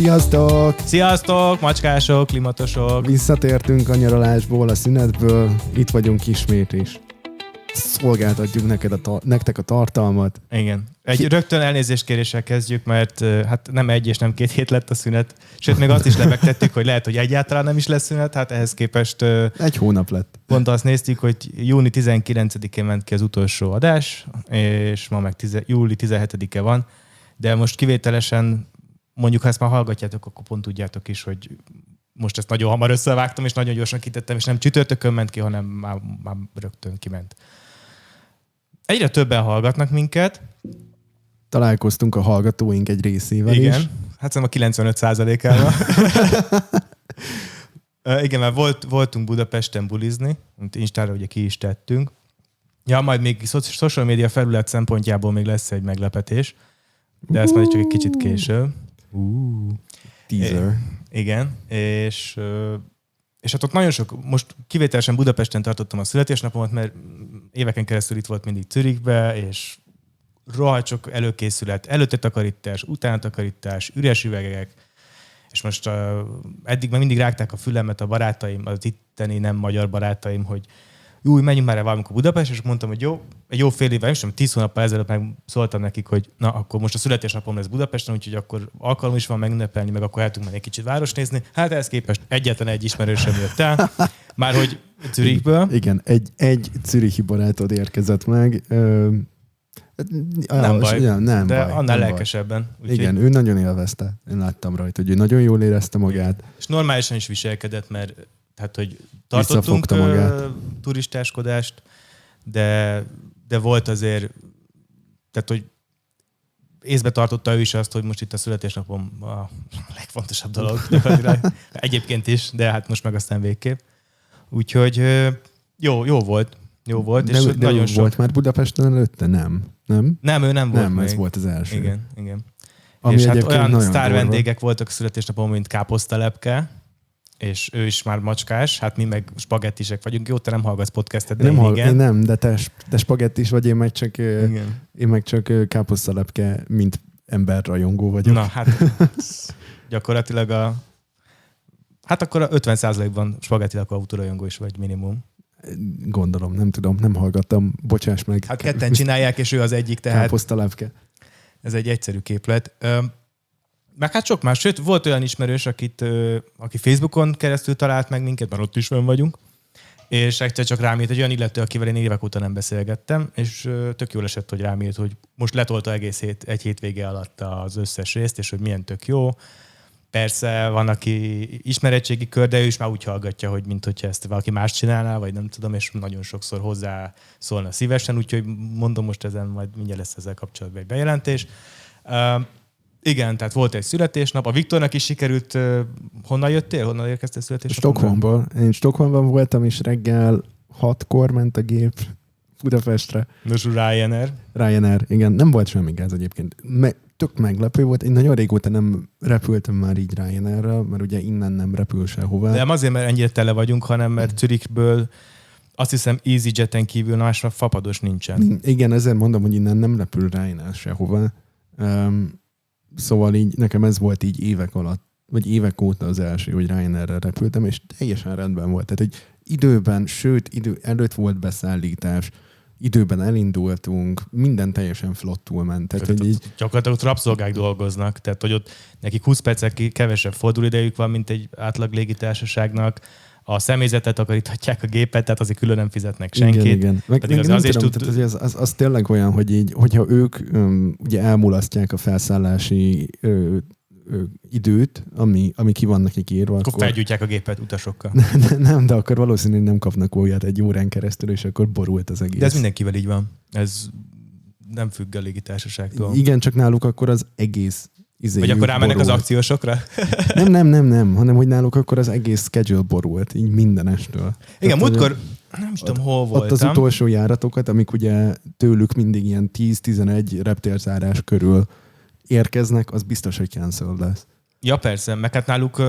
Sziasztok! Sziasztok, macskások, klimatosok! Visszatértünk a nyaralásból, a szünetből, itt vagyunk ismét is. Szolgáltatjuk nektek a tartalmat. Igen. Rögtön elnézéskéréssel kezdjük, mert hát nem egy és nem 2 hét lett a szünet. Sőt, még azt is lebegtettük, hogy lehet, hogy egyáltalán nem is lesz szünet. Hát ehhez képest... 1 hónap lett. Pont azt néztük, hogy júni 19-én ment ki az utolsó adás, és ma meg júli 17-e van. De most kivételesen, mondjuk ha ezt már hallgatjátok, akkor pont tudjátok is, hogy most ezt nagyon hamar összevágtam, és nagyon gyorsan kitettem, és nem csütörtökön ment ki, hanem már rögtön kiment. Egyre többen hallgatnak minket. Találkoztunk a hallgatóink egy részével igen. is. Hát szerintem a 95%-ával. Igen, mert voltunk Budapesten bulizni, amit Instára ugye ki is tettünk. Ja, majd még social media felület szempontjából még lesz egy meglepetés, de ezt majd csak egy kicsit később. Teaser. Igen, és hát ott nagyon sok, most kivételesen Budapesten tartottam a születésnapomat, mert éveken keresztül itt volt mindig Zürichbe, és rohadt sok előkészület, előtte takarítás, utána takarítás, üres üvegek, és most eddig már mindig rágták a fülemet a barátaim, az itteni nem magyar barátaim, hogy jó, menjünk már el valamikor Budapest, és mondtam, hogy jó, egy jó fél évvel, nem 10 hónappal ezelőtt meg szóltam nekik, hogy na, akkor most a születésnapom lesz Budapesten, úgyhogy akkor alkalom is van megünnepelni, meg akkor el tudunk menni egy kicsit város nézni. Hát ehhez képest egyetlen egy ismerősöm jött el, már hogy Zürichből. Igen, egy zürichi barátod érkezett meg. Nem baj, nem de baj, annál nem lelkesebben. Úgyhogy... Igen, ő nagyon élvezte. Én láttam rajta, hogy ő nagyon jól érezte magát. És normálisan is viselkedett, mert tehát, hogy tartottunk turistáskodást, de volt azért, tehát, hogy észbe tartotta ő is azt, hogy most itt a születésnapom a legfontosabb dolog. Egyébként is, de hát most meg aztán végképp. Úgyhogy jó volt. Jó volt. De, és de nagyon volt már Budapesten előtte? Nem, ő nem volt még. Ez volt az első. Igen. Ami és hát olyan sztár vendégek voltak a születésnapon, mint Káposztalepke, és ő is már macskás, hát mi meg spagettisek vagyunk. Jó, te nem hallgatsz podcastet, de én nem, de te spagettis vagy, én meg csak káposztalepke, mint emberrajongó vagyok. Na, hát gyakorlatilag hát akkor a 50%-ban spagettilag autorajongó is vagy minimum. Gondolom, nem tudom, nem hallgattam, bocsáss meg. Hát ketten csinálják, és ő az egyik, tehát káposztalepke. Ez egy egyszerű képlet. Meg hát sok más, sőt, volt olyan ismerős, aki Facebookon keresztül talált meg minket, mert ott is fönn vagyunk, és egyszer csak rám írt egy olyan illető, akivel én évek óta nem beszélgettem, és tök jól esett, hogy rám írt, hogy most letolta egy hétvége alatt az összes részt, és hogy milyen tök jó. Persze van, aki ismeretségi kör, de ő is már úgy hallgatja, hogy mint hogyha ezt valaki más csinálná, vagy nem tudom, és nagyon sokszor hozzá szólna szívesen, úgyhogy mondom, most ezen majd mindjárt lesz ezzel kapcsolatban egy bejelentés. Igen, tehát volt egy születésnap. A Viktornak is sikerült. Honnan jöttél? Honnan érkeztél születésnapon? Stockholmból. Én Stockholmban voltam, és reggel 6-kor ment a gép Budapestre. Nos, Ryanair, igen. Nem volt semmi gáz egyébként. Tök meglepő volt. Én nagyon régóta nem repültem már így Ryanairral, mert ugye innen nem repül sehová. De nem azért, mert ennyire tele vagyunk, hanem mert Zürichből azt hiszem EasyJet-en kívül másra fapados nincsen. Igen, ezért mondom, hogy innen nem repül Ryanair sehová. Szóval így nekem ez volt így évek alatt, vagy évek óta az első, hogy Ryanairrel repültem, és teljesen rendben volt. Tehát, hogy időben, sőt, idő előtt volt beszállítás, időben elindultunk, minden teljesen flottul ment. Tehát, hogy így... Gyakorlatilag ott rabszolgák dolgoznak, tehát hogy ott nekik 20 percek kevesebb fordulóidejük van, mint egy átlag légitársaságnak. A személyzetet takaríthatják a gépet, tehát azért külön nem fizetnek senkit. Igen. Az tényleg olyan, hogy így, hogyha ők ugye elmulasztják a felszállási időt, ami ki van nekik írva. Akkor felgyújtják a gépet utasokkal. Nem, de akkor valószínűleg nem kapnak olyat egy órán keresztül, és akkor borult az egész. De ez mindenkivel így van. Ez nem függ a légitársaságtól. Igen, csak náluk akkor az egész vagy akkor rámennek az akciósokra? Nem, hanem hogy náluk akkor az egész schedule borult, így mindenestől. Igen, múltkor nem is tudom, hol voltam. Ott az utolsó járatokat, amik ugye tőlük mindig ilyen 10-11 reptérzárás körül érkeznek, az biztos, hogy cancel lesz. Ja, persze, meg hát náluk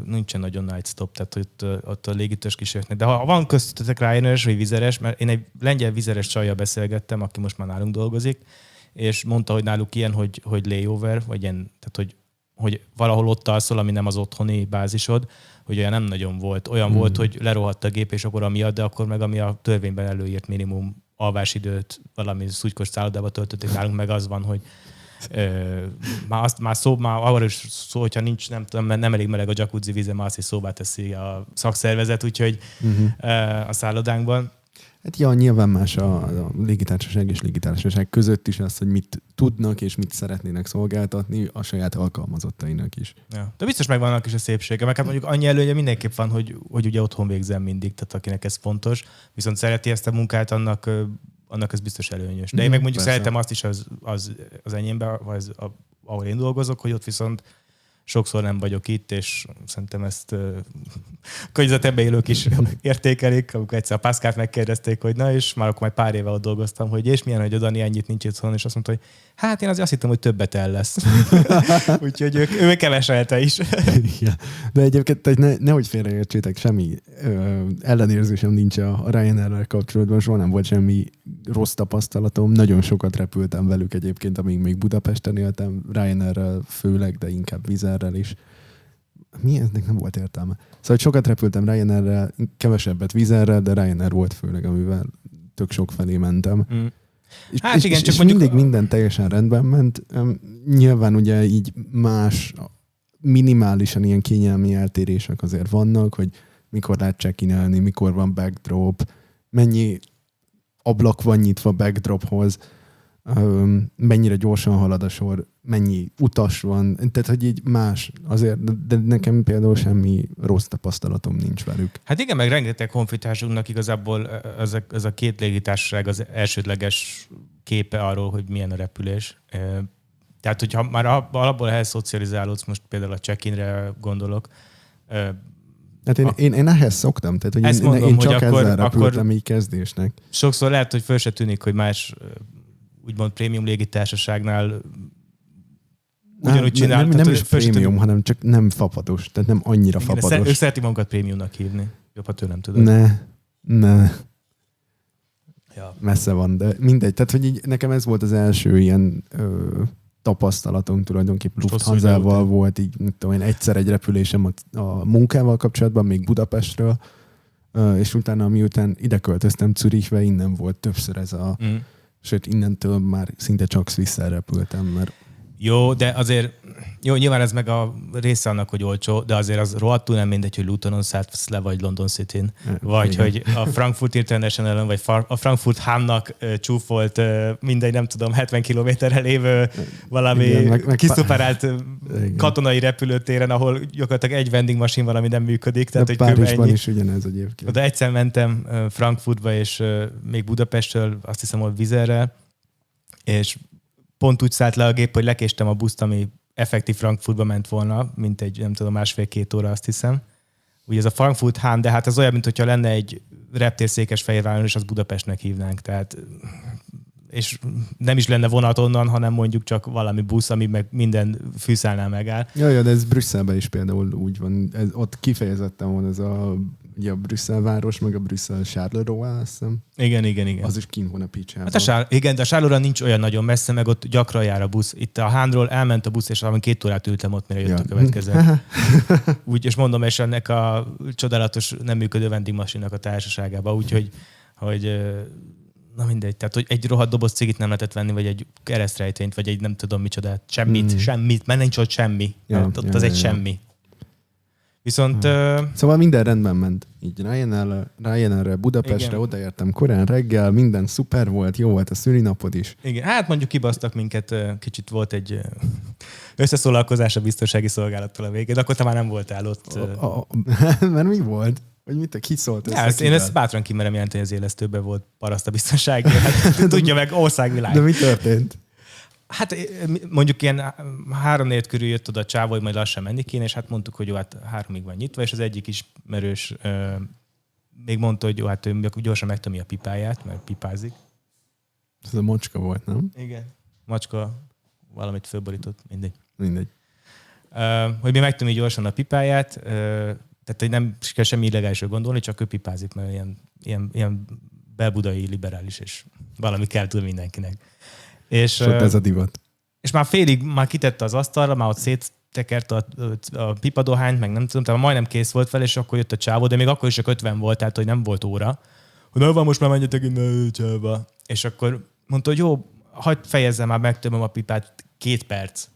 nincsen nagyon night stop, tehát ott a légitős kísérletnek. De ha van köztetek Ryanair-es vagy vizeres, mert én egy lengyel vizeres csajjal beszélgettem, aki most már nálunk dolgozik, és mondta, hogy náluk ilyen, hogy layover, vagy ilyen, tehát hogy valahol ott alszol, ami nem az otthoni bázisod, hogy olyan nem nagyon volt. Olyan volt, hogy lerohadt a gép, és akkor amiatt, de akkor meg ami a törvényben előírt minimum alvásidőt valami szutykos szállodába töltötték nálunk, meg az van, hogy már arra is szó, hogyha nincs, nem tudom, nem elég meleg a jacuzzi víze, már azt is szóvá teszi a szakszervezet, úgyhogy a szállodánkban. Hát ja, nyilván más a légitársaság és légitársaság között is az, hogy mit tudnak és mit szeretnének szolgáltatni a saját alkalmazottainak is. Ja. De biztos megvan annak is a szépsége, meg hát mondjuk annyi előnye mindenképp van, hogy ugye otthon végzem mindig, tehát akinek ez fontos, viszont szereti ezt a munkát, annak ez biztos előnyös. De én meg mondjuk szeretem azt is az enyémben, vagy ahol én dolgozok, hogy ott viszont sokszor nem vagyok itt, és szerintem ezt környezetemben élők is értékelik. Amikor egyszer a Pászkát megkérdezték, hogy na, és már akkor majd pár éve ott dolgoztam, hogy és milyen, hogy a Dani ennyit nincs itthon, és azt mondta, hogy hát én azért azt hittem, hogy többet el lesz. Úgyhogy ő keveselte is. Ja. De egyébként nehogy félreértsétek, semmi ellenérzésem nincs a Ryanair-rel kapcsolatban, soha nem volt semmi rossz tapasztalatom. Nagyon sokat repültem velük egyébként, amíg még Budapesten éltem, Ryanair-rel főleg, de inkább Wizzairrel is. Mi eznek nem volt értelme. Szóval sokat repültem Ryanair-rel, kevesebbet Wizzairrel, de Ryanair volt főleg, amivel tök sok felé mentem. Hát igen, és csak mondjuk... mindig minden teljesen rendben ment. Nyilván ugye így más, minimálisan ilyen kényelmi eltérések azért vannak, hogy mikor lehet check-in-elni, mikor van backdrop, mennyi ablak van nyitva backdrophoz, mennyire gyorsan halad a sor, mennyi utas van, tehát hogy így más azért, de nekem például semmi rossz tapasztalatom nincs velük. Hát igen, meg rengeteg honfitársunknak igazából ez a két légitársaság az elsődleges képe arról, hogy milyen a repülés. Tehát, hogyha már alapból ehhez szocializálódsz, most például a check-inre gondolok. Hát én ehhez szoktam, tehát hogy én csak ezzel repültem így kezdésnek. Sokszor lehet, hogy föl se tűnik, hogy más úgymond prémium légitársaságnál ugyanúgy csinál. Nem is prémium, hanem csak nem fapados, tehát nem annyira fapados. Ők szereti magunkat prémiumnak hívni. Jobb, ha tőlem tudod. Ne. Ja. Messze van, de mindegy. Tehát, hogy így, nekem ez volt az első ilyen tapasztalatom tulajdonképpen Lufthansa-val volt, így tudom én, egyszer egy repülésem a munkával kapcsolatban, még Budapestről, és utána, miután ide költöztem Zürichbe, innen volt többször ez a sőt, innentől már szinte csak Swiss-szel repültem, mert... Jó, de azért, nyilván ez meg a része annak, hogy olcsó, de azért az rohadtul nem mindegy, hogy Lutonon szállsz le, vagy London City-n, vagy igen. Hogy a Frankfurt International-on, vagy a Frankfurt Hahn-nak csúfolt mindegy, nem tudom, 70 kilométerre lévő valami igen, kiszuperált katonai repülőtéren, ahol gyakorlatilag egy vending machine valami nem működik. Tehát, hogy Párizsban is ugyanez egyébként. De egyszer mentem Frankfurtba, és még Budapestről, azt hiszem, hogy Wizzairrel, és pont úgy szállt le a gép, hogy lekéstem a buszt, ami effektív Frankfurtba ment volna, mint egy, nem tudom, 1,5-2 óra, azt hiszem. Ugye ez a Frankfurt Hahn, de hát az olyan, mint hogyha lenne egy reptér Székesfehérváron, és azt Budapestnek hívnánk. Tehát, és nem is lenne vonat onnan, hanem mondjuk csak valami busz, ami meg minden fűszálnál megáll. Ja, de ez Brüsszelben is például úgy van. Ott kifejezetten van ez ugye a Brüsszel város, meg a Brüsszel Charleroi, azt hiszem. Igen. Az is kint van a picsában. Hát igen, de a Charleroi nincs olyan nagyon messze, meg ott gyakran jár a busz. Itt a Hahnról elment a busz, és valami 2 órát ültem ott, mire jött a következő. Úgy, és mondom, és ennek a csodálatos, nem működő vending machine-nak a társaságába, úgyhogy na mindegy, tehát hogy egy rohadt doboz cigit nem lehetett venni, vagy egy keresztrejtényt, vagy egy nem tudom micsodát, semmit, mert nincs ott semmi. Ott az egy semmi. Viszont... Szóval minden rendben ment. Így Ryanair-re Budapestre odaértem korán reggel, minden szuper volt, jó volt a szülinapod is. Igen, hát mondjuk kibasztak minket, kicsit volt egy összeszólalkozás a biztonsági szolgálattal a végén, de akkor te már nem voltál ott. Mert mi volt? Vagy mit, ki szólt össze? Én ezt bátran kimerem jelenteni, az élesztőben volt paraszt a biztonsági. Hát, tudja meg, országvilág. De mi történt? Hát mondjuk ilyen 3-4 körül jött oda a csávó, hogy majd lassan menni kéne, és hát mondtuk, hogy jó, hát 3-ig van nyitva, és az egyik ismerős még mondta, hogy jó, hát ő gyorsan megtömi a pipáját, mert pipázik. Ez a macska volt, nem? Igen. Macska valamit fölborított, mindegy. Hogy mi megtömi gyorsan a pipáját, tehát hogy nem kell semmi illegálisra gondolni, csak ő pipázik, mert ilyen belbudai liberális, és valami kell tud mindenkinek. És ott ez a divat. És már félig kitette az asztalra, már ott tekert a pipadohányt, meg nem tudom, tehát majdnem kész volt fel, és akkor jött a csávó, de még akkor is csak 50 volt, tehát hogy nem volt óra. Hogy na van, most már menjetek innen csába. És akkor mondta, hogy jó, hagyd fejezzem már, megtömöm a pipát, 2 perc.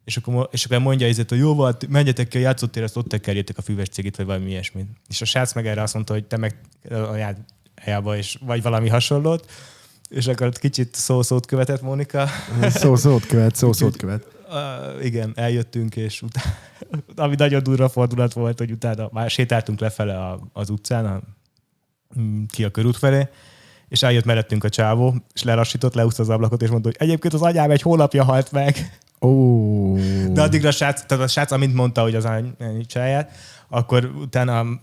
És akkor mondja ezért, hogy jó volt, menjetek ki a játszótérre, azt ott tekerjétek a füves cigit, vagy valami ilyesmit. És a srác meg erre azt mondta, hogy te meg a helyába is, vagy valami hasonlót. És akkor kicsit szót követett Mónika. Szót követ. Igen, eljöttünk, és utána, ami nagyon durva fordulat volt, hogy utána már sétáltunk lefele az utcán, ki a körút felé, és eljött mellettünk a csávó, és lelassított, leúszta az ablakot, és mondta, hogy egyébként az anyám 1 hónapja halt meg. Oh. De addigra a srác, amint mondta, hogy az annyi csáját, akkor utána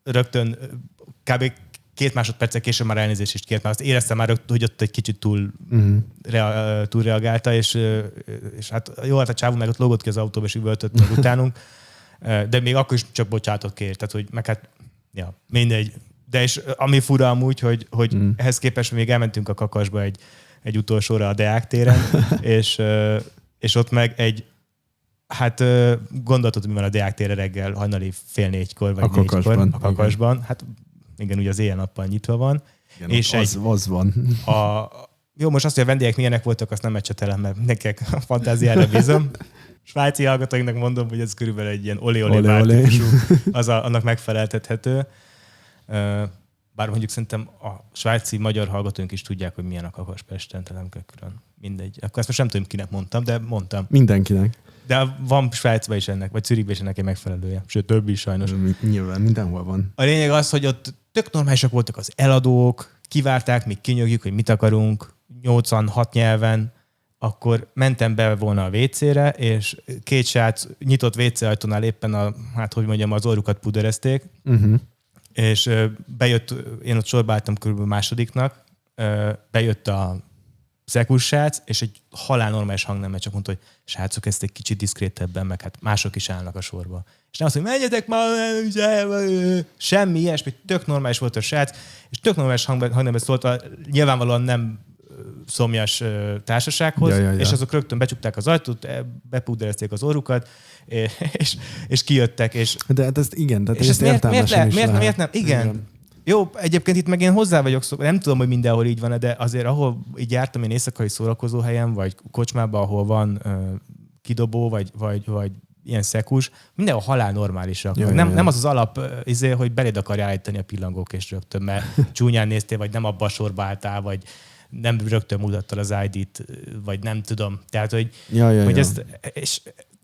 rögtön kb. 2 másodperccel később már elnézést is kért, mert azt éreztem már, hogy ott egy kicsit túlreagálta, és hát jó, hát a csávó meg ott lógott ki az autóba, és üvöltött meg utánunk, de még akkor is csak bocsánatot kért, tehát hogy meg hát, ja, mindegy. De és ami fura amúgy, hogy ehhez képest még elmentünk a Kakasba egy utolsóra a Deák téren, és ott meg hát gondoltad, mi van a Deák térre reggel hajnali 3:30 vagy 4-kor a Kakasban. Hát igen, ugye az éjjel-nappal nyitva van. Igen, és az van. Jó, most azt, hogy a vendégek milyenek voltak, azt nem ecsetelem, mert nekik a fantáziára bízom. Svájci hallgatóinknak mondom, hogy ez körülbelül egy ilyen olé-olé típusú, annak megfeleltethető. Bár mondjuk szerintem a svájci magyar hallgatóink is tudják, hogy milyen a Kakaspesten, tehát nem kell külön. Mindegy. Akkor ezt most nem tudom, kinek mondtam, de mondtam. Mindenkinek. De van Svájcban is ennek, vagy Zürichben is ennek egy megfelelője. Sőt, több is sajnos. Nyilván, mindenhol van. A lényeg az, hogy ott tök normálisak voltak az eladók, kivárták, míg kinyögjük, hogy mit akarunk, 86 nyelven, akkor mentem be volna a WC-re, és 2 srác nyitott WC ajtónál éppen az orrukat puderezték, és bejött, én ott sorba álltam körülbelül másodiknak, bejött a szekus srác, és egy halálnormális hangnemmel csak mondta, hogy srácok, ezt egy kicsit diszkrétebben, meg hát mások is állnak a sorba. És nem azt, hogy menjetek már, semmi ilyesmi, tök normális volt a srác, és tök normális hangnemben szólt, nyilvánvalóan nem szomjas társasághoz, és azok rögtön becsukták az ajtót, bepúderezték az orrukat, és kijöttek. De hát ezt igen, tehát és ezt miért nem? Igen. Jó, egyébként itt meg én hozzá vagyok nem tudom, hogy mindenhol így van, de azért ahol így jártam én éjszakai szórakozóhelyen, vagy kocsmában, ahol van kidobó, vagy ilyen szekus, mindenhol halál normálisak. Nem az alap, hogy beléd akarja állítani a pillangók és rögtön, mert csúnyán néztél, vagy nem abba a sorba álltál, vagy nem rögtön mutattad az ID-t, vagy nem tudom. Tehát, hogy ezt,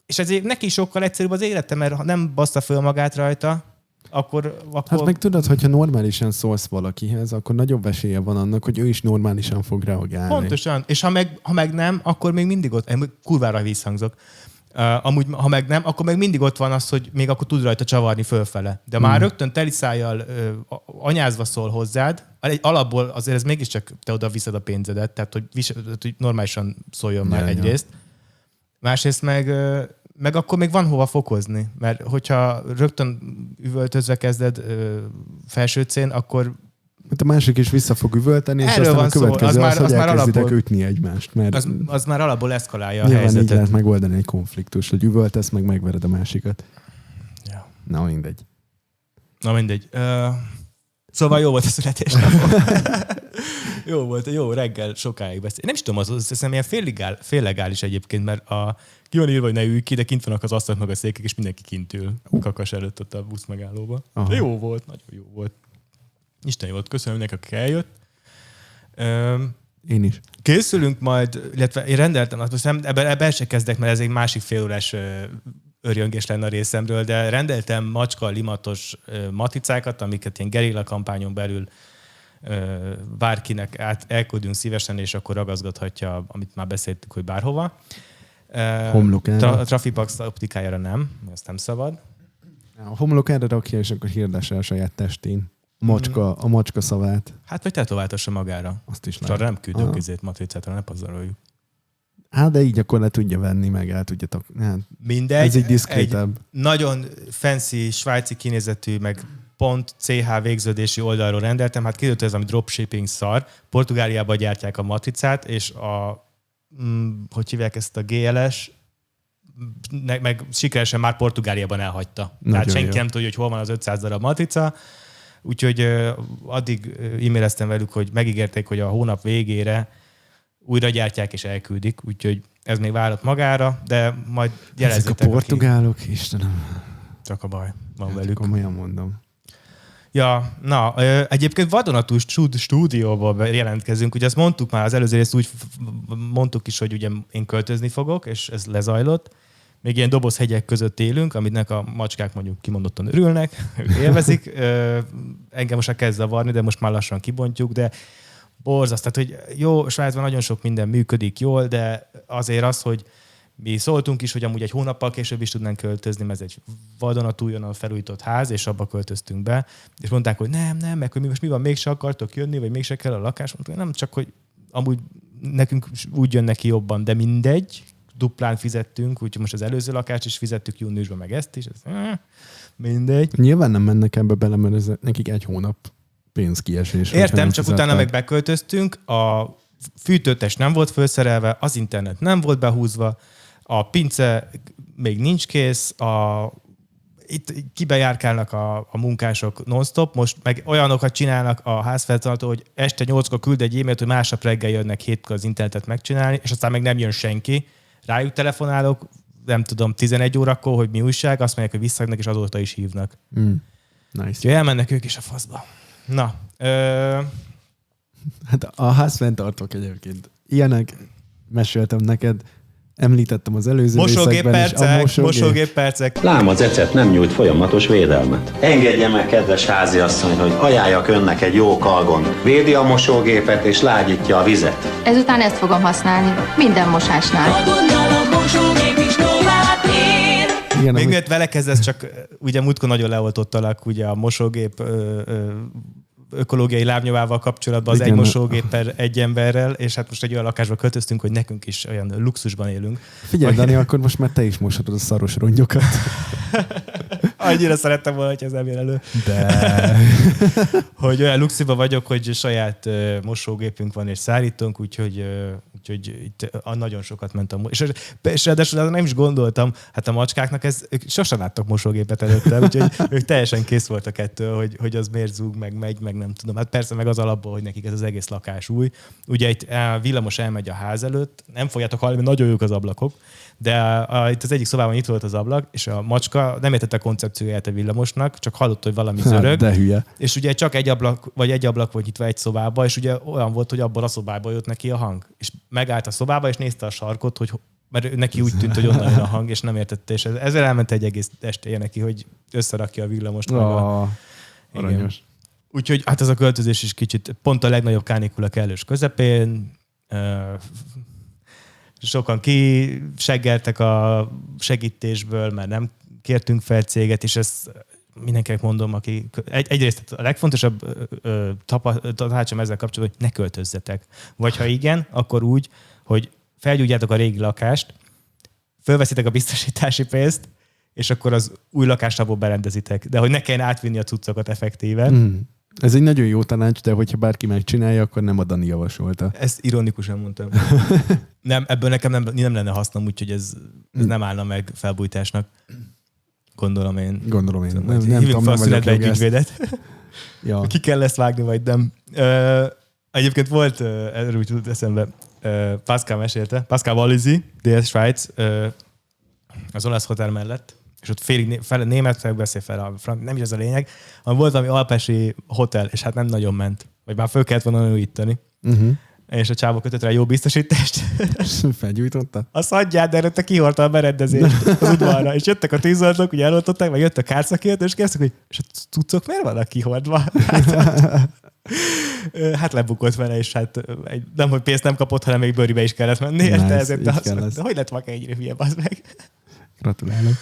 és ezért neki sokkal egyszerűbb az élete, mert ha nem bassza föl magát rajta, akkor... Hát meg tudod, hogyha normálisan szólsz valakihez, akkor nagyobb esélye van annak, hogy ő is normálisan fog reagálni. Pontosan. És ha meg nem, akkor még mindig ott... Kurvára visszhangzok. Amúgy, ha meg nem, akkor meg mindig ott van az, hogy még akkor tud rajta csavarni fölfele. De már rögtön teliszájjal anyázva szól hozzád, egy alapból azért ez mégiscsak te oda viszed a pénzedet, tehát hogy normálisan szóljon már egyrészt. Másrészt meg akkor még van hova fokozni, mert hogyha rögtön üvöltözve kezded felsőcén, akkor... Hát a másik is vissza fog üvölteni, és aztán a következő hogy elkezditek ütni egymást. Mert az már alapból eszkalálja a helyzetet. helyzetet. Így lehet megoldani egy konfliktus, hogy üvöltesz, meg megvered a másikat. Ja. Na mindegy. Szóval jó volt a születésnapom. Jó volt, jó reggel sokáig beszél. Nem is tudom, azt hiszem ilyen féllegális egyébként, mert ki van írva, hogy ne ülj ki, de kint vannak az asztalok meg a székek, és mindenki kint ül Kakas előtt ott a busz megállóba. De jó volt, nagyon jó volt. Isten jó volt, köszönöm neki, aki eljött. Én is. Készülünk majd, illetve én rendeltem, most ebben se kezdek, mert ez egy másik félórás örjöngés lenne a részemről, de rendeltem macska limatos matricákat, amiket ilyen gerilla kampányon belül bárkinek elküldünk szívesen, és akkor ragaszgathatja, amit már beszéltük, hogy bárhova. Homlokára. A Trafipax optikájára nem, ezt nem szabad. A homlokára rakja, és akkor hirdesse a saját testén. A macska szavát. Hát, vagy tetováltassa magára. Azt is lehet. Arra nem küldök matricát, ne pazaroljuk. Hát, de így akkor le tudja venni, meg el tudja mindegy. Ez egy diszkrétebb. Egy nagyon fancy, svájci kinézetű, meg pont CH végződési oldalról rendeltem. Hát kiderült ez, ami dropshipping szar. Portugáliában gyártják a matricát, és hogy hívják ezt a GLS meg sikeresen már Portugáliában elhagyta. Nagyon Tehát senki jó. nem tudja, hogy hol van az 500 darab matrica, úgyhogy addig e-maileztem velük, hogy megígérték, hogy a hónap végére újra gyártják és elküldik, úgyhogy ez még várat magára, de majd jelezzétek. Ezek a portugálok, Istenem. Csak a baj van Hát velük. komolyan mondom. Ja, na, egyébként vadonatúj stúdióból jelentkezünk. Ugye azt mondtuk már, az előző részt úgy mondtuk is, hogy ugye én költözni fogok, és ez lezajlott. Még ilyen dobozhegyek között élünk, aminek a macskák mondjuk kimondottan örülnek, ők élvezik. Engem most már kezd zavarni, de most már lassan kibontjuk, de borzaszt. Tehát, hogy jó, Svájcban nagyon sok minden működik jól, de azért az, hogy mi szóltunk is, hogy amúgy egy hónappal később is tudnánk költözni, mert ez egy vadonatújonnan felújított ház, és abba költöztünk be. És mondták, hogy nem, meg hogy mi van, mégse akartok jönni, vagy mégse kell a lakás. Mondtuk, nem, csak hogy amúgy nekünk úgy jön neki jobban, de mindegy, duplán fizettünk, úgyhogy most az előző lakást is fizettük júniusban, meg ezt is, mindegy. Nyilván nem mennek ebbe bele, mert ez nekik egy hónap pénzkiesés. Értem, csak utána meg beköltöztünk, a fűtőtest nem volt felszerelve, az internet nem volt behúzva, a pince még nincs kész, itt kibejárkálnak a munkások non-stop, most meg olyanokat csinálnak a házfeltartó, hogy este 8-kor küld egy e-mailt, hogy másnap reggel jönnek 7-kor az internetet megcsinálni, és aztán meg nem jön senki. Rájuk telefonálok, nem tudom, 11 órakor, hogy mi újság, azt mondják, hogy visszagnak, és azóta is hívnak. Nice. Úgyhogy elmennek ők is a faszba. Na. Hát a házfenntartók egyébként. Ilyenek meséltem neked, említettem az előző részekben is. Mosógéppercek. Lám az ecet nem nyújt folyamatos védelmet. Engedje meg, kedves háziasszony, hogy ajánljak önnek egy jó kalgon. Védi a mosógépet és lágyítja a vizet. Ezután ezt fogom használni. Minden mosásnál. Igen, még miért vele kezdesz, csak ugye múltkor nagyon leoltottalak ugye a mosógép ökológiai lábnyomával kapcsolatban az igen. egy mosógéppel egy emberrel, és hát most egy olyan lakásba költöztünk, hogy nekünk is olyan luxusban élünk. Figyelj, Dani, akkor most már te is moshatod a szaros rongyokat. Annyira szerettem volna, hogy ez nem jön elő. De... hogy olyan luxusban vagyok, hogy saját mosógépünk van és szárítunk, úgyhogy itt nagyon sokat mentem. És ráadásul nem is gondoltam, hát a macskáknak ők sosem láttak mosógépet előttem, úgyhogy ők teljesen kész voltak ettől, hogy az miért zúg, meg megy, meg nem tudom. Hát persze meg az alapból, hogy nekik ez az egész lakás új. Ugye itt a villamos elmegy a ház előtt, nem fogjátok hallani, nagyon jók az ablakok, de itt az egyik szobában nyitva volt az ablak, és a macska nem értette a koncepcióját a villamosnak, csak hallott, hogy valami zörög. De hülye. És ugye csak egy ablak volt nyitva egy szobába, és ugye olyan volt, hogy abban a szobába jött neki a hang. És megállt a szobába, és nézte a sarkot, mert neki úgy tűnt, hogy onnan jön a hang, és nem értette. És ezzel elment egy egész estéje neki, hogy összerakja a villamost. Aranyos. Úgyhogy hát ez a költözés is kicsit pont a legnagyobb kánikula kellős közepén. Sokan kiseggeltek a segítésből, mert nem kértünk fel céget, és ezt mindenkinek mondom, aki egyrészt a legfontosabb tanácsom ezzel kapcsolatban, hogy ne költözzetek. Vagy ha igen, akkor úgy, hogy felgyújtjátok a régi lakást, fölveszitek a biztosítási pénzt, és akkor az új lakást abból berendezitek. De hogy ne kelljen átvinni a cuccokat effektíven. Ez egy nagyon jó tanács, de hogyha bárki megcsinálja, akkor nem a Dani javasolta. Ezt ironikusan mondtam. Nem, ebből nekem nem lenne hasznom, úgyhogy ez nem állna meg felbújtásnak. Gondolom én. Nem hívjuk tudom, fel a nem szünetbe egy vagyok ügyvédet. Ja. Ki kell ezt vágni, vagy nem. Egyébként volt, erről úgy jutott eszembe, Pascal mesélte, Pascal Wallizi, Dél-Svájc, az olasz hotel mellett, és ott félig német beszél fel, nem is ez a lényeg, hanem volt valami alpesi hotel, és hát nem nagyon ment. Vagy már föl kellett volna újítani. És a csávó kötött rá jó biztosítást. Felgyújtotta? Azt adját, de előtte kihordta a berendezést az udvarra. És jöttek a tűzoltók, ugye eloltották, meg jött a kárszakért, és kezdtek, hogy és a cuccok miért vannak kihordva? Hát lebukott vele, és hát nem, hogy pénzt nem kapott, hanem még bőribe is kellett menni. Nice, de ezért de hogy lett valaki ennyire hülye, bazd meg? Gratulálok.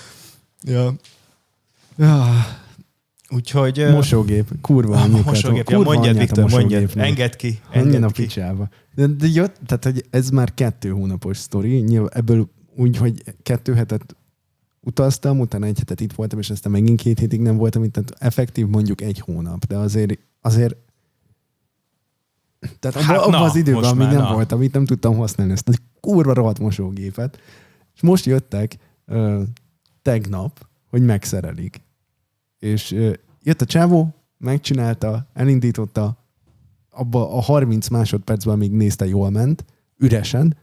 Ja. Úgyhogy... Mosógép, kurva anyjukat. Mosógép, ja, mondjad, Viktor, mondjad. Engedd ki. Menjen a picsába. De jött, tehát hogy ez már 2 hónapos sztori. Nyilván ebből úgy, hogy 2 hetet utaztam, utána 1 hetet itt voltam, és aztán megint 2 hétig nem voltam itt, tehát effektív mondjuk 1 hónap. De azért tehát abban az időben, amíg nem voltam itt, nem tudtam használni ezt a kurva rohadt mosógépet. És most jöttek tegnap, hogy megszerelik. És jött a csávó, megcsinálta, elindította, abba a 30 másodpercben még nézte, jól ment, üresen.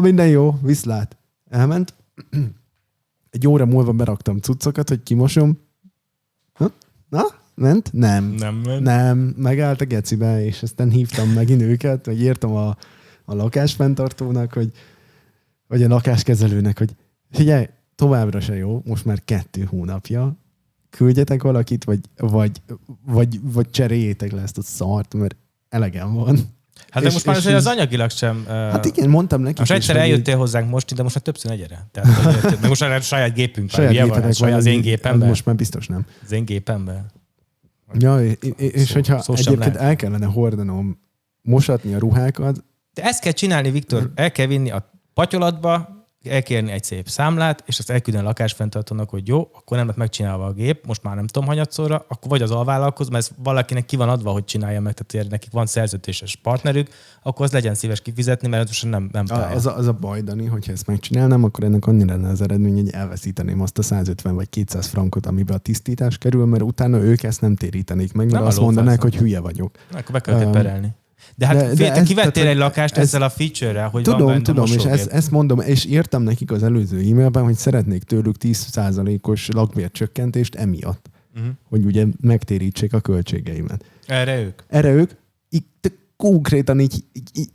Minden jó, viszlát. Elment. Egy óra múlva beraktam cuccokat, hogy kimosom. Na? Ment? Nem. Nem. Megállt a gecibe, és aztán hívtam megint őket, hogy írtam a lakásfenntartónak, vagy a lakáskezelőnek, hogy figyelj, továbbra se jó, most már 2 hónapja, küldjetek valakit, vagy cseréljétek le ezt a szart, mert elegem van. Hát de most már azért az anyagilag sem... Hát igen, mondtam neki. Most egyszer eljöttél hozzánk most, de most már többször ne gyere. Tehát, most már saját gépünk van. Saját az én gépemben. Most már biztos nem. Az én gépemben. Ja, és hogyha egyébként el kellene hordanom mosatni a ruhákat. De ezt kell csinálni, Viktor. El kell vinni a patyolatba, elkérni egy szép számlát, és azt elküldeni a lakásfenntartónak, hogy jó, akkor nem lett megcsinálva a gép, most már nem tudom hanyatszorra, akkor vagy az alvállalkozó, mert ez valakinek ki van adva, hogy csinálja meg, tehát nekik van szerződéses partnerük, akkor az legyen szíves kifizetni, mert most nem találja. Az a baj, Dani, hogyha ezt megcsinálnám, akkor ennek annyira lenne az eredmény, hogy elveszíteném azt a 150 vagy 200 frankot, amiben a tisztítás kerül, mert utána ők ezt nem térítenék meg, mert azt mondanák, hogy hülye vagyok. Akkor be kell perelni. De hát te kivettél egy lakást ezzel a feature-rel, hogy tudom, van benne tudom, és mosógép. ezt mondom, és írtam nekik az előző e-mailben, hogy szeretnék tőlük 10%-os lakbércsökkentést emiatt, hogy ugye megtérítsék a költségeimet. Erre ők? Konkrétan így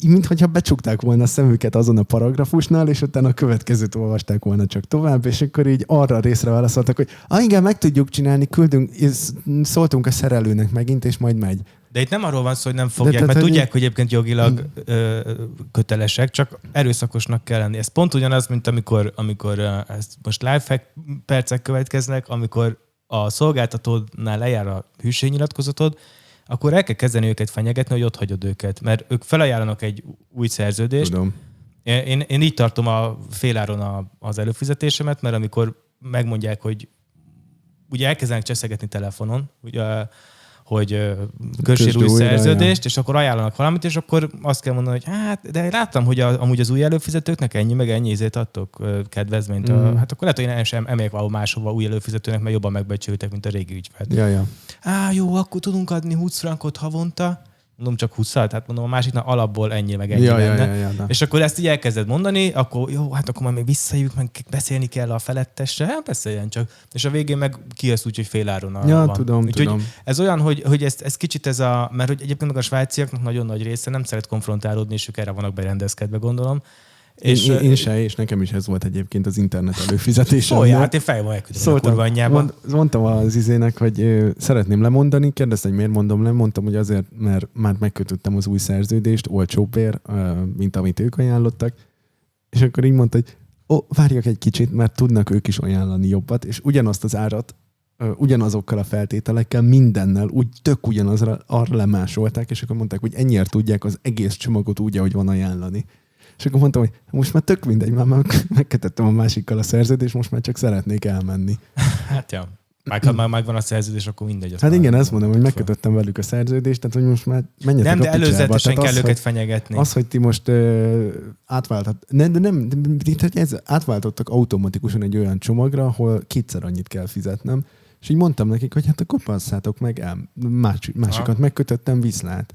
mintha becsukták volna a szemüket azon a paragrafusnál, és utána a következőt olvasták volna csak tovább, és akkor így arra a részre válaszoltak, hogy igen, meg tudjuk csinálni, szóltunk a szerelőnek megint, és majd megy. De itt nem arról van szó, hogy nem fogják, mert tudják, hogy egyébként jogilag kötelesek, csak erőszakosnak kell lenni. Ez pont ugyanaz, mint amikor ezt most lifehack percek következnek, amikor a szolgáltatódnál lejár a hűségnyilatkozatod, akkor el kell kezdeni őket fenyegetni, hogy ott hagyod őket. Mert ők felajánlanak egy új szerződést. Tudom. Én így tartom a féláron az előfizetésemet, mert amikor megmondják, hogy ugye elkezdenek cseszegetni telefonon, ugye, hogy kössél új szerződést, és akkor ajánlanak valamit, és akkor azt kell mondani, hogy hát, de láttam, hogy amúgy az új előfizetőknek ennyi, meg ennyi ízét adtok kedvezményt. Hát akkor lehet, hogy én sem emeljek valahol máshova új előfizetőnek, mert jobban megbecsültek, mint a régi ügyfél. Ja. Jó, akkor tudunk adni 20 frankot havonta. Mondom csak 20-al, tehát mondom a másiknál alapból ennyi, meg ennyi lenne. Ja. És akkor ezt így elkezded mondani, akkor jó, hát akkor majd még visszajövünk, meg beszélni kell a felettesre, hát beszéljen csak. És a végén meg kijössz úgy, hogy féláron van. Tudom. Ez olyan, hogy ez kicsit mert hogy egyébként meg a svájciaknak nagyon nagy része nem szeret konfrontálódni, és ők erre vannak berendezkedve, gondolom. Én se, és nekem is ez volt egyébként az internet előfizetésem. Szóljál, hát én fejben elküldöm a kurva anyjában. Mondtam az izének, hogy szeretném lemondani, kérdezte, hogy miért mondom le, mondtam, hogy azért, mert már megkötöttem az új szerződést, olcsóbb, mint amit ők ajánlottak, és akkor így mondta, hogy várjak egy kicsit, mert tudnak ők is ajánlani jobbat, és ugyanazt az árat, ugyanazokkal a feltételekkel, mindennel, úgy tök ugyanazra arra lemásolták, és akkor mondták, hogy ennyiért tudják az egész csomagot úgy, ahogy van ajánlani. És akkor mondtam, hogy most már tök mindegy, már megkötöttem a másikkal a szerződést, most már csak szeretnék elmenni. Hát ja, már megvan a szerződés, akkor mindegy. Hát igen, ezt mondom, hogy megkötöttem velük a szerződést, tehát hogy most már menjetek nem, a picsába. Nem, de előzetesen kell őket fenyegetni. Az, hogy ti most átváltottak automatikusan egy olyan csomagra, ahol 2-szer annyit kell fizetnem, és így mondtam nekik, hogy hát akkor passzátok meg, másikat megkötöttem, viszlát.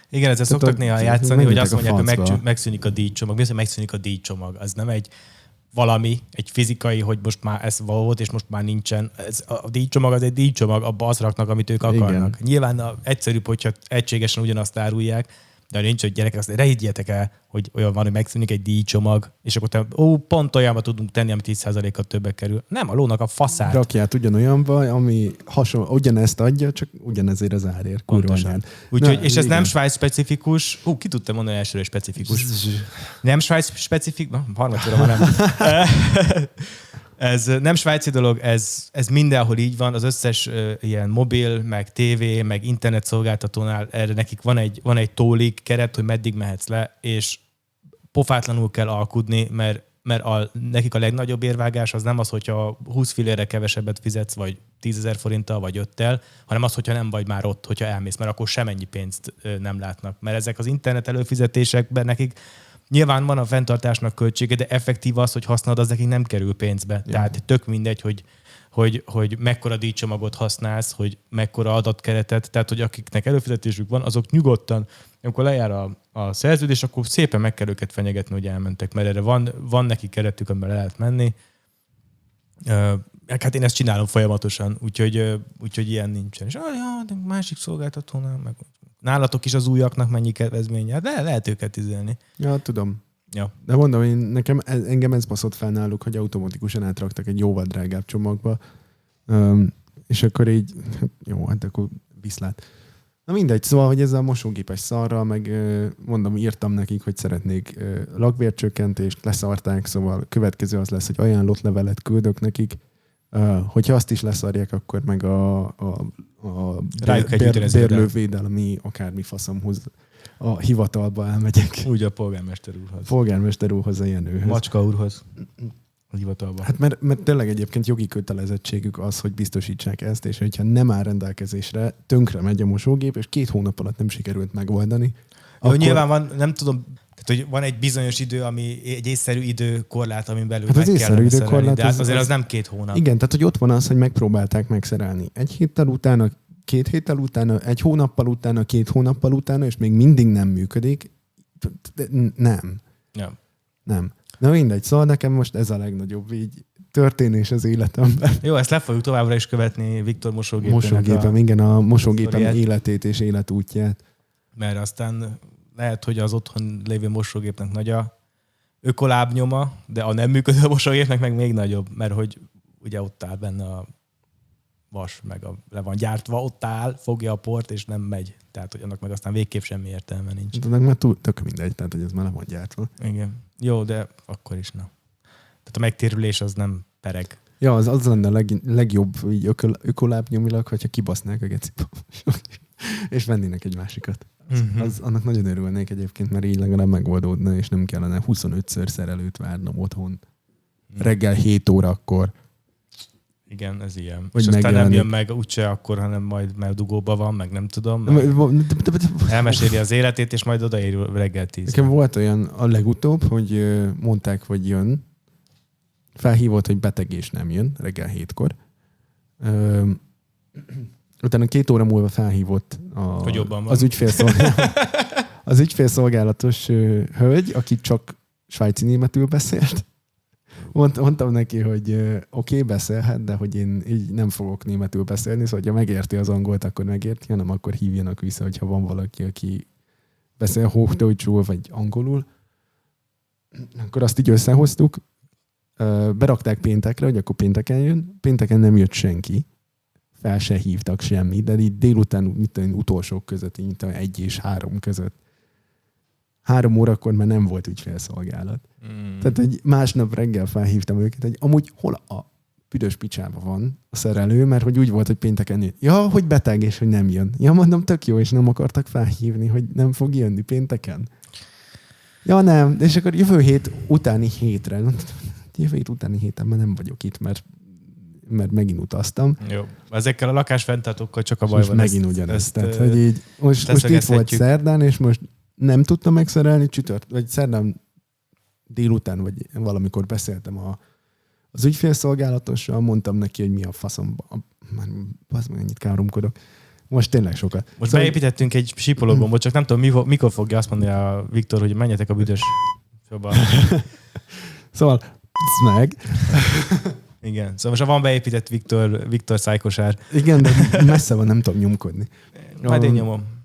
Igen, ezzel szoktak néha játszani, hogy azt mondják, hogy megszűnik a díjcsomag. Mi az, hogy megszűnik a díjcsomag? Az nem egy fizikai, hogy most már ez volt, és most már nincsen. A díjcsomag az egy díjcsomag, abba azt raknak, amit ők akarnak. Igen. Nyilván egyszerűbb, hogyha egységesen ugyanazt árulják, de nincs, hogy gyerekek, azt higgyetek el, hogy olyan van, hogy megszűnik egy díjcsomag, és akkor pont olyanba tudunk tenni, ami 10%-kal többek kerül. Nem, a lónak a faszát. Rakját ugyanolyanba, ami ugyanezt adja, csak ugyanezért az árért. Pontosan. Úgyhogy, és ez nem Svájc specifikus. Ki tudtam mondani elsőre specifikus. Nem Svájc specifikus. Harmadszorra már nem. Ez nem svájci dolog, ez mindenhol így van, az összes ilyen mobil, meg tévé, meg internet szolgáltatónál erre nekik van egy tólik keret, hogy meddig mehetsz le, és pofátlanul kell alkudni, mert nekik a legnagyobb érvágás az nem az, hogyha 20 fillérre kevesebbet fizetsz, vagy 10 000 forinttal, vagy 5-tel, hanem az, hogyha nem vagy már ott, hogyha elmész, mert akkor semennyi pénzt nem látnak. Mert ezek az internet előfizetésekben nekik nyilván van a fenntartásnak költsége, de effektív az, hogy használod, az nekik nem kerül pénzbe. Ja. Tehát tök mindegy, hogy mekkora díjcsomagot használsz, hogy mekkora adatkeretet, tehát hogy akiknek előfizetésük van, azok nyugodtan, amikor lejár a szerződés, akkor szépen meg kell őket fenyegetni, hogy elmentek, mert erre van neki keretük, amiben le lehet menni. Hát én ezt csinálom folyamatosan, úgyhogy ilyen nincsen. És másik szolgáltatónál, meg nálatok is az újaknak mennyi kedvezménye, hát lehet őket izélni. Ja, tudom. Ja. De mondom, engem ez baszott fel náluk, hogy automatikusan átraktak egy jóval drágább csomagba, és akkor így, jó, hát akkor viszlát. Na mindegy, szóval, hogy ezzel a mosógépes szarral, meg mondom, írtam nekik, hogy szeretnék lakbércsökkentést, leszarták, szóval következő az lesz, hogy ajánlott levelet küldök nekik, hogyha azt is leszarják, akkor meg a bérlővédelmi akármi faszomhoz a hivatalba elmegyek. Úgy a polgármester úrhoz. Polgármester úrhoz, a Jenőhöz. Macska úrhoz. A hivatalba. Hát mert tényleg egyébként jogi kötelezettségük az, hogy biztosítsák ezt, és hogyha nem áll rendelkezésre, tönkre megy a mosógép, és 2 hónap alatt nem sikerült megoldani. Akkor... Nyilván van, nem tudom, tehát, hogy van egy bizonyos idő, egy észszerű időkorlát, amin belül hát meg kell időkorlát, de hát azért az nem 2 hónap. Igen, tehát hogy ott van az, hogy megpróbálták megszerelni 1 héttel utána, 2 héttel utána, 1 hónappal utána, 2 hónappal utána, és még mindig nem működik. Nem. Ja. Nem. Na mindegy, szóval nekem most ez a legnagyobb így történés az életemben. Jó, ezt le fogjuk továbbra is követni Viktor mosógépem. Igen, a mosógépem életét és életútját. Mert aztán lehet, hogy az otthon lévő mosógépnek nagy a ökolábnyoma, de a nem működő mosógépnek meg még nagyobb, mert hogy ugye ott áll benne a vas, meg le van gyártva, ott áll, fogja a port, és nem megy. Tehát, hogy annak meg aztán végképp semmi értelme nincs. De már tök mindegy, tehát, hogy ez már le van gyártva. Igen. Jó, de akkor is na. Tehát a megtérülés az nem pereg. Ja, az lenne a legjobb így ökolábnyomilag, hogyha kibasznák a geciba. És vennének egy másikat. Annak nagyon örülnék egyébként, mert így legalább megoldódna, és nem kellene 25-ször szerelőt várnom otthon. Reggel 7 órakor. Igen, ez ilyen. Hogy és aztán nem jön meg úgyse akkor, hanem majd mert dugóba van, meg nem tudom. Elmeséli az életét, és majd odaér reggel 10. Nekem volt olyan a legutóbb, hogy mondták, hogy jön. Felhívott, hogy beteg és nem jön reggel 7-kor. Utána 2 óra múlva felhívott hogy jobban van. Az ügyfélszolgálatos hölgy, aki csak svájci németül beszélt. Mondtam neki, hogy oké, beszélhet, de hogy én így nem fogok németül beszélni, szóval ha megérti az angolt, akkor megérti, hanem akkor hívjanak vissza, hogyha van valaki, aki beszél Hochdeutschul vagy angolul. Akkor azt így összehoztuk. Berakták péntekre, hogy akkor pénteken jön. Pénteken nem jött senki. Fel se hívtak semmi, de így délután utolsók között, így 1 és 3 között. 3 órakor már nem volt ügyfélszolgálat. Tehát, hogy másnap reggel felhívtam őket, hogy amúgy hol a büdös picsába van a szerelő, mert hogy úgy volt, hogy pénteken jön. Ja, hogy beteg, és hogy nem jön. Ja, mondom, tök jó, és nem akartak felhívni, hogy nem fog jönni pénteken. Ja, nem. És akkor jövő hét utáni hétre. Jövő hét utáni héten már nem vagyok itt, mert megint utaztam. Jó. Ezekkel a lakásfenntartókkal csak a baj van. Megint ugyanezt. Tehát, hogy így most itt volt szerdán, és most nem tudtam megszerelni vagy szerdán délután, vagy valamikor beszéltem az ügyfélszolgálatossal, mondtam neki, hogy mi a faszomban. Már ennyit káromkodok. Most tényleg sokat. Most szóval beépítettünk egy sípológombot, csak nem tudom, mikor fogja azt mondani a Viktor, hogy menjetek a büdös showba. Szóval, meg. Igen, szóval most van beépített Viktor szájkosár. Igen, de messze van, nem tudom nyomkodni. Majd én nyomom.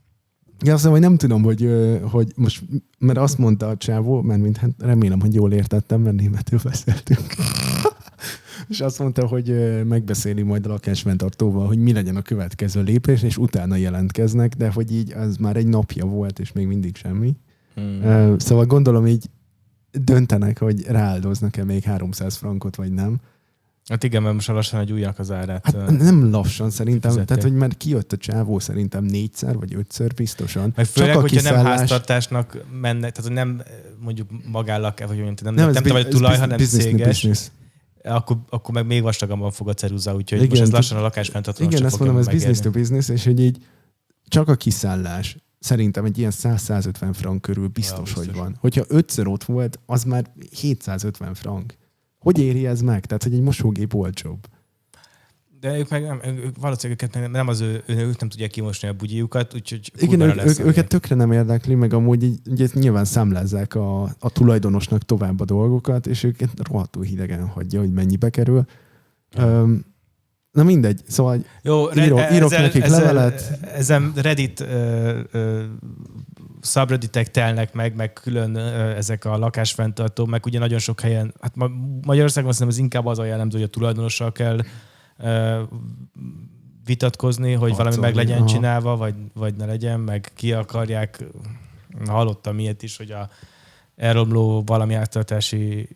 Ja, szóval nem tudom, hogy most, mert azt mondta a csávó, mert hát remélem, hogy jól értettem, mert németül beszéltünk. És azt mondta, hogy megbeszéli majd a lakásfenntartóval, hogy mi legyen a következő lépés, és utána jelentkeznek, de hogy így az már egy napja volt, és még mindig semmi. Szóval gondolom így döntenek, hogy rááldoznak-e még 300 frankot, vagy nem. Hát igen, mert most lassan egy újnak az árát. Hát nem lassan szerintem, fizették. Tehát hogy már kijött a csávó szerintem 4-szer vagy 5-ször biztosan. Meg főleg, hogyha nem háztartásnak mennek, tehát hogy nem mondjuk magállak, vagy nem te vagy a tulaj, hanem széges. Akkor meg még vastagabban fog a ceruza, úgyhogy igen, most ez lassan a lakásfenntartónak igen, ezt mondom, ez business to business, és hogy így csak a kiszállás. szerintem egy ilyen 100-150 frank körül biztos, hogy van. Hogyha 5-ször ott volt, az már 750 frank. Hogy éri ez meg? Tehát, hogy egy mosógép olcsóbb. De ők meg ők valószínűleg őket nem ők nem tudják kimosni a bugyiukat, úgyhogy igen, őket tökre nem érdekli, meg amúgy így nyilván számlázzák a tulajdonosnak tovább a dolgokat, és őket rohadtul hidegen hagyja, hogy mennyibe kerül. Na mindegy, szóval jó, írok nekik levelet. Ezen Reddit subredditek telnek meg külön ezek a lakásfenntartó, meg ugye nagyon sok helyen, hát Magyarországon azt hiszem, ez inkább az a jellemző, hogy a tulajdonossal kell vitatkozni, hogy valami meg legyen csinálva, vagy ne legyen, meg ki akarják, hallottam ilyet is, hogy a elromló valami áttartási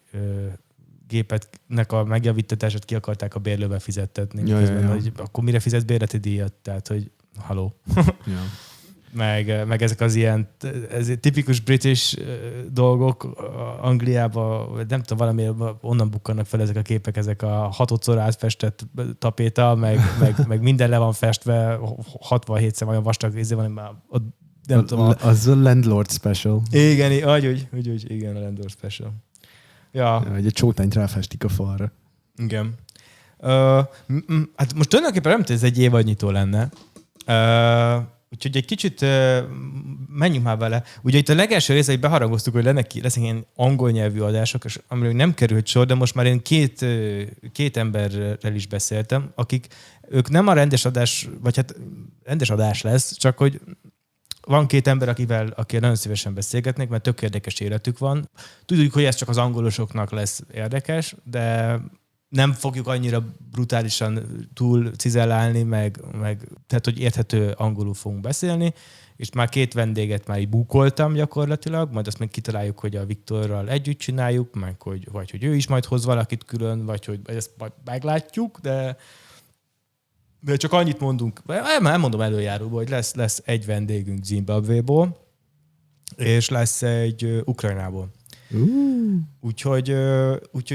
gépetnek a megjavítatását ki akarták a bérlőbe fizettetni. Hogy akkor mire fizet bérleti díjat? Tehát, hogy haló. Ja. meg ezek az ilyen tipikus british dolgok Angliában, nem tudom, valami onnan bukkannak fel ezek a képek, ezek a 6-szor átfestett tapéta, meg minden le van festve, 67-szer olyan vastag része van, nem tudom. Az a Landlord Special. Igen, úgy, igen, a Landlord Special. Ja. Egy csótányt ráfestik a falra. Igen. Hát most tulajdonképpen nem tudom, ez egy évadnyitó lenne. Úgyhogy egy kicsit menjünk már vele. Ugye itt a legelső részeit beharangoztuk, hogy lesznek ilyen angol nyelvű adások, és amiről nem került sor, de most már én két emberrel is beszéltem, akik ők nem a rendes adás, vagy hát rendes adás lesz, csak hogy van két ember, akivel nagyon szívesen beszélgetnék, mert tök érdekes életük van. Tudjuk, hogy ez csak az angolosoknak lesz érdekes, de nem fogjuk annyira brutálisan túl cizellálni, meg tehát, hogy érthető angolul fogunk beszélni, és már két vendéget már így búkoltam gyakorlatilag, majd azt meg kitaláljuk, hogy a Viktorral együtt csináljuk, meg vagy hogy ő is majd hoz valakit külön, vagy hogy ezt majd meglátjuk, de csak annyit mondunk, nem mondom előjáróból, hogy lesz egy vendégünk Zimbabvéból, és lesz egy Ukrajnából. Úgyhogy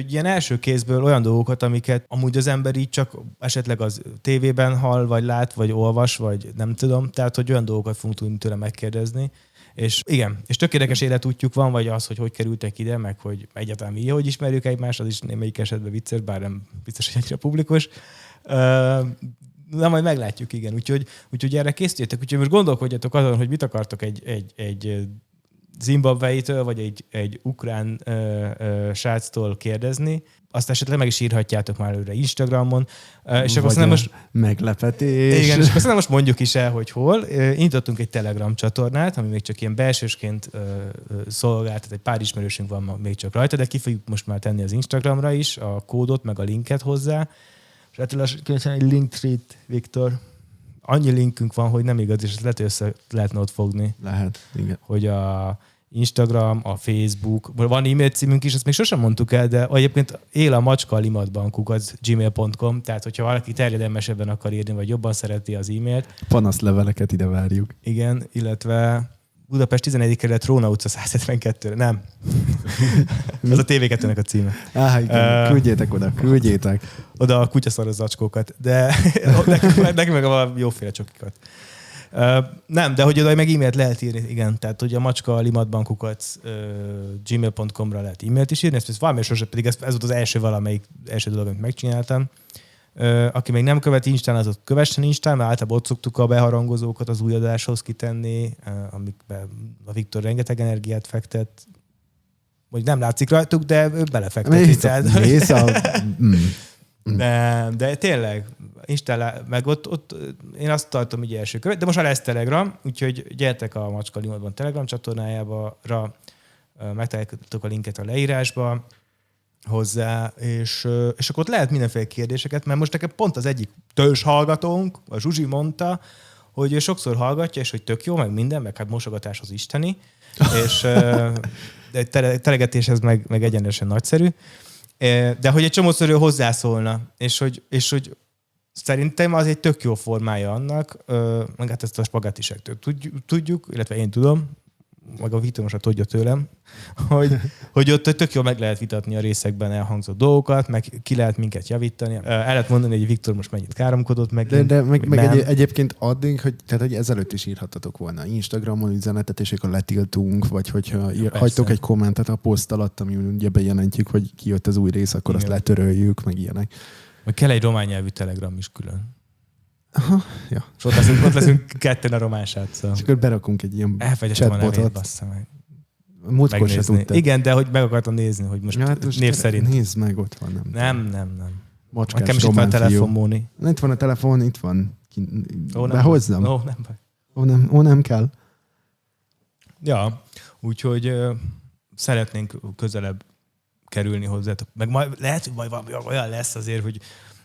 ilyen első kézből olyan dolgokat, amiket amúgy az ember így csak esetleg az tévében hall, vagy lát, vagy olvas, vagy nem tudom, tehát hogy olyan dolgokat fogunk tudni tőle megkérdezni. És igen, és tök érdekes életútjuk van, vagy az, hogy kerültek ide, meg hogy egyáltalán mi, hogy ismerjük egymást, az is némelyik esetben vicces, bár nem biztos, hogy egyre publikus. Na, majd meglátjuk, igen. Úgyhogy erre készüljetek. Úgyhogy most gondolkodjatok azon, hogy mit akartok egy Zimbabweitől, vagy egy ukrán sráctól kérdezni. Azt esetleg meg is írhatjátok már előre Instagramon. És akkor aztán most meglepetés. Igen, és akkor aztán most mondjuk is el, hogy hol. Indítottunk egy Telegram csatornát, ami még csak ilyen belsősként szolgál, tehát egy pár ismerősünk van még csak rajta, de ki fogjuk most már tenni az Instagramra is a kódot, meg a linket hozzá. És különösen egy Linktree-t, Viktor. Annyi linkünk van, hogy nem igaz, és ezt lehet, hogy össze lehetne ott fogni. Lehet, igen. Hogy a Instagram, a Facebook, van e-mail címünk is, ezt még sosem mondtuk el, de egyébként él a macska a limatban @gmail.com, tehát hogyha valaki terjedelmesebben akar írni, vagy jobban szereti az e-mailt. Panaszleveleket ide várjuk. Igen, illetve Budapest 11. kerület, Róna utca 172-re. Nem. Ez a TV2-nek a címe. Igen. Küldjétek oda, küldjétek. Oda a kutyaszaros zacskókat, de nekünk meg a jóféle csokikat. Nem, de hogy oda meg e-mailt lehet írni, igen. Tehát, hogy a macska limatban gmail.com-ra lehet e-mailt is írni, ezt valami sosem, pedig ez volt az első dolog, amit megcsináltam. Aki még nem követi Instán, az ott kövessen Instán, mert általában ott szoktuk a beharangozókat az új adáshoz kitenni, amikben a Viktor rengeteg energiát fektet. Hogy nem látszik rajtuk, de ő belefekteti. De tényleg, Instán, meg ott én azt tartom így első követ, de most már lesz Telegram, úgyhogy gyertek a Macska Limatban Telegram csatornájába, megtaláljátok a linket a leírásba hozzá, és akkor ott lehet mindenféle kérdéseket, mert most nekem pont az egyik törzs hallgatónk, a Zsuzsi mondta, hogy ő sokszor hallgatja, és hogy tök jó, meg minden, meg hát mosogatás az isteni, és telegetéshez meg egyenesen nagyszerű, de hogy egy csomószor ő hozzászólna, és hogy szerintem az egy tök jó formája annak, meg hát ezt a spagettisektől tudjuk, illetve én tudom, meg a Viktor most tudja tőlem, hogy ott tök jól meg lehet vitatni a részekben elhangzott dolgokat, meg ki lehet minket javítani. El lehet mondani, hogy Viktor most mennyit káromkodott meg. De meg egyébként addig, hogy ezelőtt is írhatatok volna Instagramon üzenetet, és akkor letiltunk, vagy hogyha hagytok egy kommentet a poszt alatt, ami ugye bejelentjük, hogy kijött az új rész, akkor azt letöröljük, meg ilyenek. Meg kell egy román nyelvű Telegram is külön. Aha, ja. És ott leszünk ketten a román sráccal. És akkor berakunk egy ilyen chatbotot. Múltkor se tudtad. Igen, de hogy meg akartam nézni, hogy most név szerint. Nézd meg, ott van. Nem. Macskás nekem is itt van a telefon, Móni. Itt van a telefon, itt van. Behozzam? Nem kell. Ja, úgyhogy szeretnénk közelebb kerülni hozzátok. Meg majd lehet, hogy majd olyan lesz azért,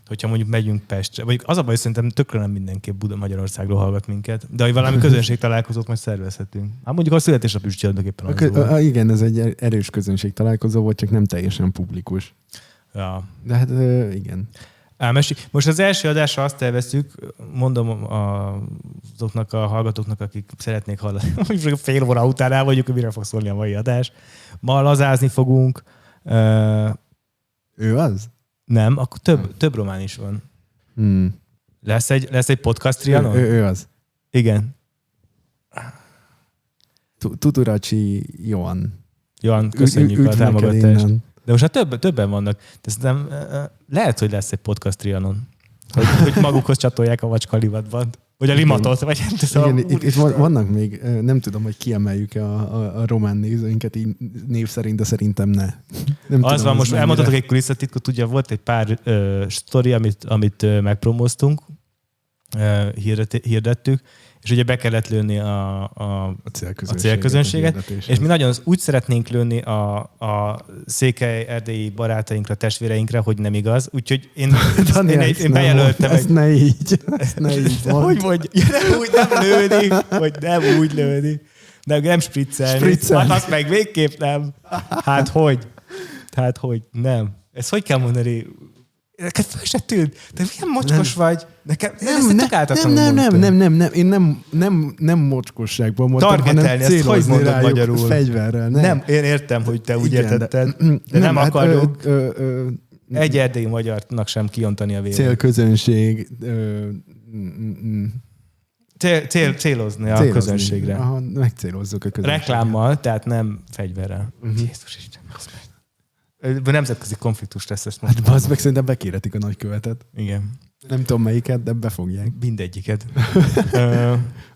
hogyha mondjuk megyünk Pestre. Vagy az a baj, szerintem tökre nem mindenképp Magyarországról hallgat minket, de hogy valami közönség találkozót majd szervezhetünk. Hát mondjuk a születésnap is tulajdonképpen az volt. Igen, ez egy erős közönség találkozó volt, csak nem teljesen publikus. Ja. De hát igen. Most az első adásra azt terveztük, mondom azoknak a hallgatóknak, akik szeretnék hallani, hogy fél óra után el vagyunk, hogy mire fog szólni a mai adás. Ma lazázni fogunk. Ő az? Nem, akkor több román is van. Lesz egy podcast trianon? Ő az. Igen. Tuturacsi Johan. Johan, köszönjük a támogatást. De most hát többen vannak. De szerintem lehet, hogy lesz egy podcast trianon. Hogy magukhoz csatolják a Macskalivatban. Vagy a Limatot. Vagy igen, itt vannak még, nem tudom, hogy kiemeljük a román nézőinket így név szerint, de szerintem ne. Nem az tudom, van, most elmondhatok egy kulisszatitkot, ugye volt egy pár sztori, amit megpromóztunk, hirdettük, és ugye be kellett lőni a célközönséget, és mi nagyon úgy szeretnénk lőni a székely-erdélyi barátainkra, testvéreinkre, hogy nem igaz. Úgyhogy én bejelöltem. Ezt ne így hogy nem lőni, vagy nem úgy lőni. Nem spriccelni. Hát azt meg végképp nem. Hát hogy? Nem. Ezt hogy kell mondani? Nekem fel se tűnt. De milyen mocskos vagy? Nekem nem. Én nem mocskosságban mondtam, hanem célozni rájuk fegyverrel. Nem, én értem, hogy te úgy értetted, de nem akarjuk egy erdélyi magyarnak sem kiontani a vérét. Célközönség. Célozni a közönségre. Aha, megcélozzuk a közönségre. Reklámmal, tehát nem fegyverrel. Jézus Isten, az meg. Nemzetközi konfliktus lesz ezt mondani. Hát bazd meg, szerintem bekéretik a nagykövetet. Igen. Nem tudom melyiket, de befogják. Mindegyiket.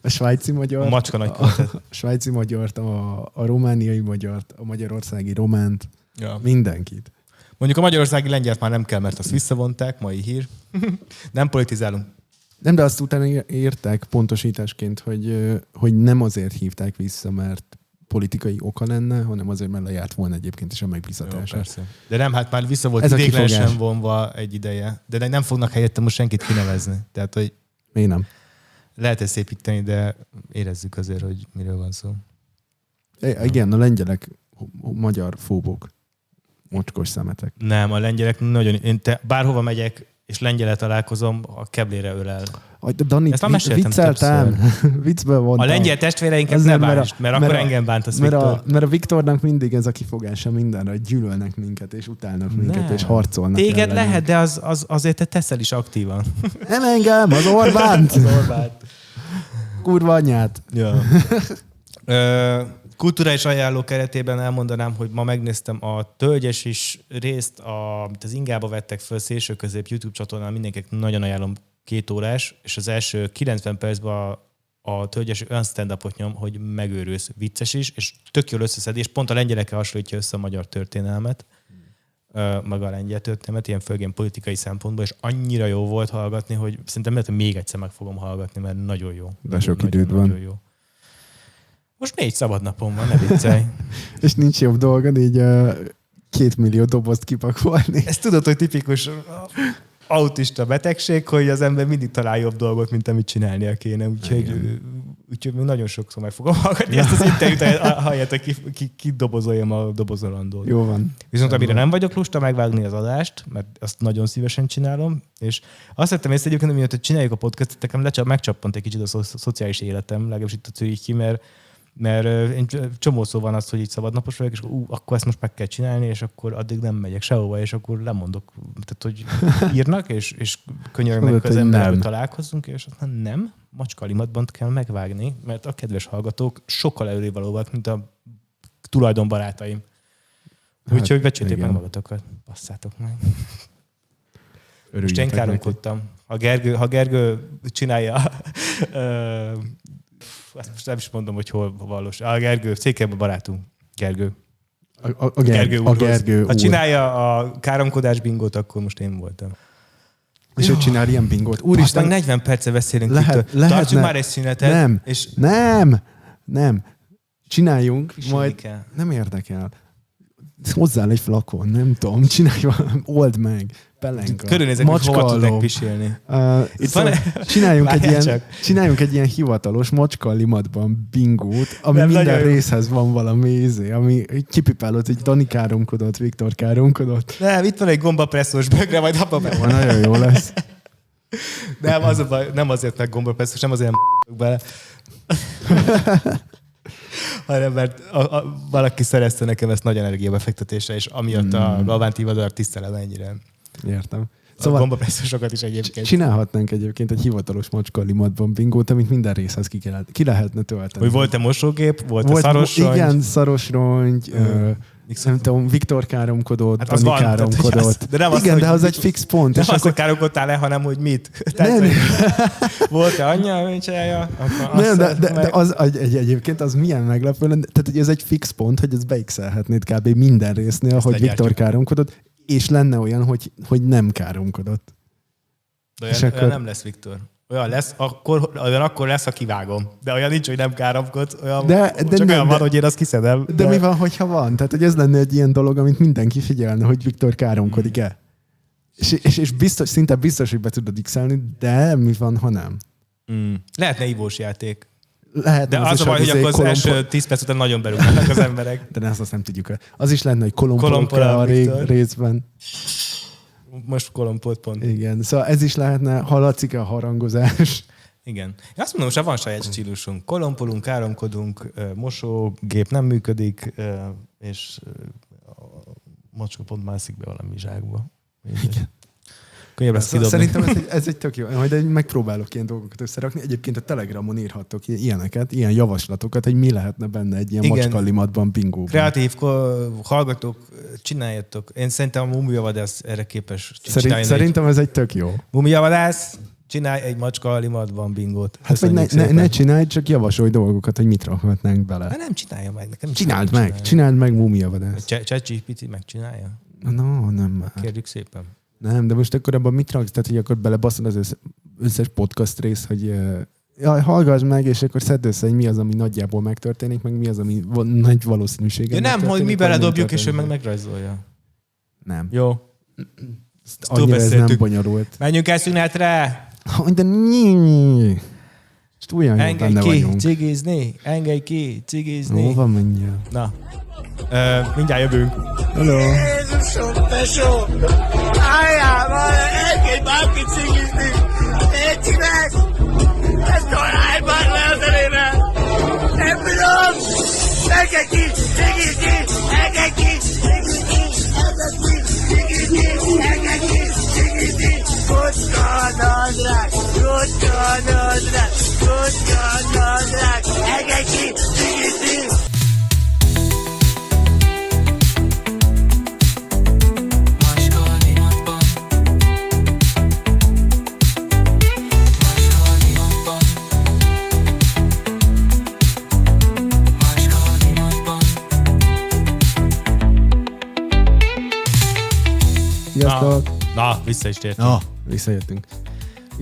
A svájci magyart. A macska nagykövetet. A svájci magyart, a romániai magyart, a magyarországi románt. Ja. Mindenkit. Mondjuk a magyarországi lengyelt már nem kell, mert azt visszavonták, mai hír. Nem politizálunk. Nem, de azt utána írták pontosításként, hogy nem azért hívták vissza, mert politikai oka lenne, hanem azért, mert lejárt volna egyébként is a megbízatása. De nem, hát már vissza volt idéglenesen vonva egy ideje. De nem fognak helyette most senkit kinevezni. Tehát, hogy miért nem? Lehet ezt szépíteni, de érezzük azért, hogy miről van szó. Igen, a lengyelek magyar fóbok. Mocskos szemetek. Nem, a lengyelek nagyon... Bárhova megyek, és lengyellel találkozom, a keblére ölel. Dani, vicceltem. Viccből mondtam. A lengyel testvéreinket ne bántsd, mert akkor engem bántasz, Viktor. Mert a Viktornak mindig ez a kifogása mindenre, hogy gyűlölnek minket, és utálnak minket, és harcolnak. Téged lehet, de azért te teszel is aktívan. Nem engem, az Orbánt. Az Orbánt. Kurva anyját. Ja. Kulturális ajánló keretében elmondanám, hogy ma megnéztem a Tölgyes is részt, amit az Ingába vettek föl Szélső-közép YouTube csatornán, mindenkinek nagyon ajánlom, 2 órás, és az első 90 percben a Tölgyes olyan stand-upot nyom, hogy megőrülsz, vicces is, és tök jól összeszed, és pont a lengyelekkel hasonlítja össze a magyar történelmet, meg a lengyel történelmet, ilyen főként politikai szempontból, és annyira jó volt hallgatni, hogy szerintem lehet, hogy még egyszer meg fogom hallgatni, mert nagyon jó. De sok időd van. Jó. Most 4 szabad napom van, ne viccelj. És nincs jobb dolgod így 2 millió dobozt kipakolni. Ezt tudod, hogy tipikus autista betegség, hogy az ember mindig talál jobb dolgot, mint amit csinálnia kéne. Úgyhogy nagyon sokszor meg fogom hallgatni ezt az interjút, ahelyett, hogy kidobozoljam a dobozolandót. Jó van. Viszont amire nem vagyok lusta megvágni az adást, mert azt nagyon szívesen csinálom, és azt vettem észre egyébként, hogy csináljuk a podcastot, nekem megcsappant egy kicsit a szociális életem, legalábbis itt a Zürich, mert Mert én csomószó van az, hogy így szabadnapos vagyok, és akkor ezt most meg kell csinálni, és akkor addig nem megyek sehova, és akkor lemondok. Tehát, hogy írnak, és könyörögnek az emberrel, hogy találkozzunk, és aztán nem, macskalimatban kell megvágni, mert a kedves hallgatók sokkal előrévalóak, mint a tulajdonbarátaim. Úgyhogy becsülték meg magatokat. Passzátok meg. Most én káromkodtam. Ha Gergő csinálja, azt most nem is mondom, hogy hol valós. A Gergő, Székelyben barátunk. Gergő. A Gergő ha csinálja a káromkodás bingót, akkor most én voltam. És hogy csinál ilyen bingót? Úristen, 40 perce beszélünk. Tartsuk már egy szünetet. Nem. Csináljunk, majd kell. Nem érdekel. Hozzál egy flakon, nem tudom, csinálj valami, old meg, pelenka, körülnézek, hogy hova tudnak pisélni. Csináljunk egy ilyen hivatalos macskalimatban bingót, ami minden részhez van valami ami kipipálod, hogy Dani káromkodott, Viktor káromkodott. Nem, itt van egy gombapresszós bögre, majd abba be. Nagyon jó lesz. Nem, az a baj, nem azért meg gombapresszós, nem azért bele. hanem mert valaki szerezte nekem ezt nagy energiabefektetésre, és amiatt a Galván Tivadar tisztelem ennyire. Értem. Szóval a gombapresszosokat is egyébként. Csinálhatnánk egyébként egy hivatalos macskalimatban bingót, amit minden részhez ki lehetne tölteni. Hogy volt-e mosógép, volt-e szarosrongy? Igen, szarosrongy, nem tudom, Viktor káromkodott, hát Dani káromkodott. De az egy fix pont. Nem azt káromkodtál le, hanem hogy mit. Volt-e anyja, öncsája? Nem, de az egyébként az milyen meglepő. Tehát hogy ez egy fix pont, hogy ezt beixelhetnéd kb. Minden résznél, ezt hogy Viktor káromkodott, és lenne olyan, hogy nem káromkodott. De olyan nem lesz, Viktor. Olyan akkor lesz, ha kivágom. De olyan nincs, hogy nem káromkod. Csak olyan van, hogy én azt kiszedem. De mi van, hogyha van? Tehát, hogy ez lenne egy ilyen dolog, amit mindenki figyelne, hogy Viktor káromkodik-e. És szinte biztos, hogy be tudod x-elni, de mi van, ha nem? Lehetne ivós játék. Lehetne, de az a baj, hogy akkor az első 10 perc után nagyon berúgnak az emberek. De azt nem tudjuk. Az is lenne, hogy kolompolka a részben. Most kolompot pont. Igen, szóval ez is lehetne, hallatszik a harangozás. Igen. Én azt mondom, hogy van saját stílusunk. Kolompolunk, káromkodunk, mosógép nem működik, és a macska pont mászik be valami zsákba. Igen. Könnyebb lesz kidobni. Szerintem ez egy tök jó. Majd megpróbálok ilyen dolgokat összerakni. Egyébként a Telegramon írhattok ilyeneket, ilyen javaslatokat, hogy mi lehetne benne egy ilyen macskalimatban, bingóban. Kreatív hallgatók, csináljatok. Én szerintem a Mumiavadász erre képes csinálni. Szerintem ez egy tök jó. Mumiavadász, csinálj egy macskalimatban bingót. Hát vagy ne csinálj, csak javasolj dolgokat, hogy mit rakhatnánk bele. Hát nem csinálja meg. Nekem Csináld meg Mumiavadász. ChatGPT megcsinálja? No, nem már. Kérjük szépen. Nem, de most akkor abban mit raksz? Tehát, hogy akkor belebaszod az összes podcast rész, hogy hallgass meg, és akkor szedd össze, hogy mi az, ami nagyjából megtörténik, meg mi az, ami nagy valószínűséggel nem, hogy mi beledobjuk, és ő meg megrajzolja. Nem. Jó. Annyira ez nem bonyolult. Menjünk el szünetre! De most olyan jó benne vagyunk. Engedj ki, cigizni. Hova menjél? Na. Mindjárt jövünk. Hello. Jézusom, tesó! Álljál már, engedj bárki cigizni! Légy meg! Ez találj már le az elébe! Nem tudom! Engedj ki, cigizni! Engedj ki, cigizni! Engedj ki, cigizni! Engedj ki, cigizni! Kocska nadrág! Kocska nadrág! Kocska nadrág! Engedj ki, cigizni! Na, vissza is tértünk. Visszajöttünk.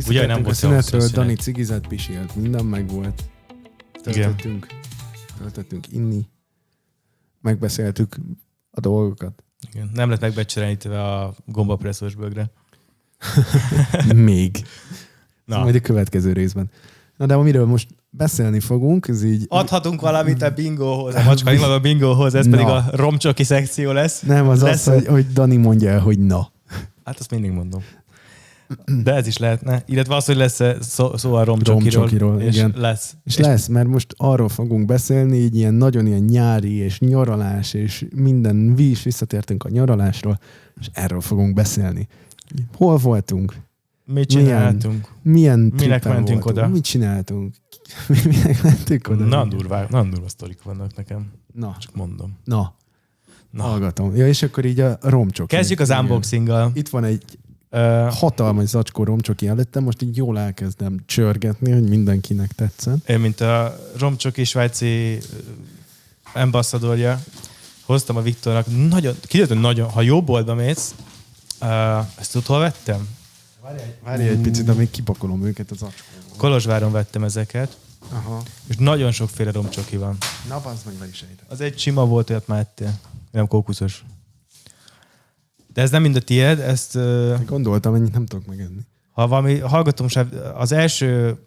Ugye nem volt szünetről, Dani cigizett, pisélt, minden megvolt. Töltöttünk inni. Megbeszéltük a dolgokat. Igen. Nem lett megbecserelítve a gombapresszós bögre. Még. Na. Majd a következő részben. Na de amiről most beszélni fogunk, ez így... Adhatunk valamit a bingóhoz, a macskalimatban a bingóhoz, ez pedig a romcsoki szekció lesz. Nem, az, hogy Dani mondja el, hogy na. Hát azt mindig mondom. De ez is lehetne. Illetve az, hogy lesz szó a romcsokiról. És igen. lesz. És lesz, mert most arról fogunk beszélni, így ilyen nagyon ilyen nyári és nyaralás, és minden, mi is visszatértünk a nyaralásról, és erről fogunk beszélni. Hol voltunk? Mit csináltunk? Milyen Minek trippen mentünk voltunk? oda? Mit csináltunk? Minek mentünk oda? Nagyon durva sztorik vannak nekem. Na. Csak mondom. Na. Hallgatom. Ja, és akkor így a romcsoki. Kezdjük az unboxinggal. Itt van egy hatalmas zacskó romcsoki előttem, most így jól elkezdem csörgetni, hogy mindenkinek tetszett. Én, mint a romcsoki svájci ambasszadorja, hoztam a Viktornak kiderült, hogy nagyon, ha jó boltba mész, ezt tudod, hol vettem? Várj egy picit, amíg kipakolom őket az zacskóból. Kolozsváron vettem ezeket, Aha. és nagyon sokféle romcsoki van. Na, bazd meg, le is ejtem. Az egy sima volt, olyat már ettél. Nem kókuszos. De ez nem mind a tiéd, ezt... Gondoltam, ennyit nem tudok megenni. Ha valami hallgatóság, az első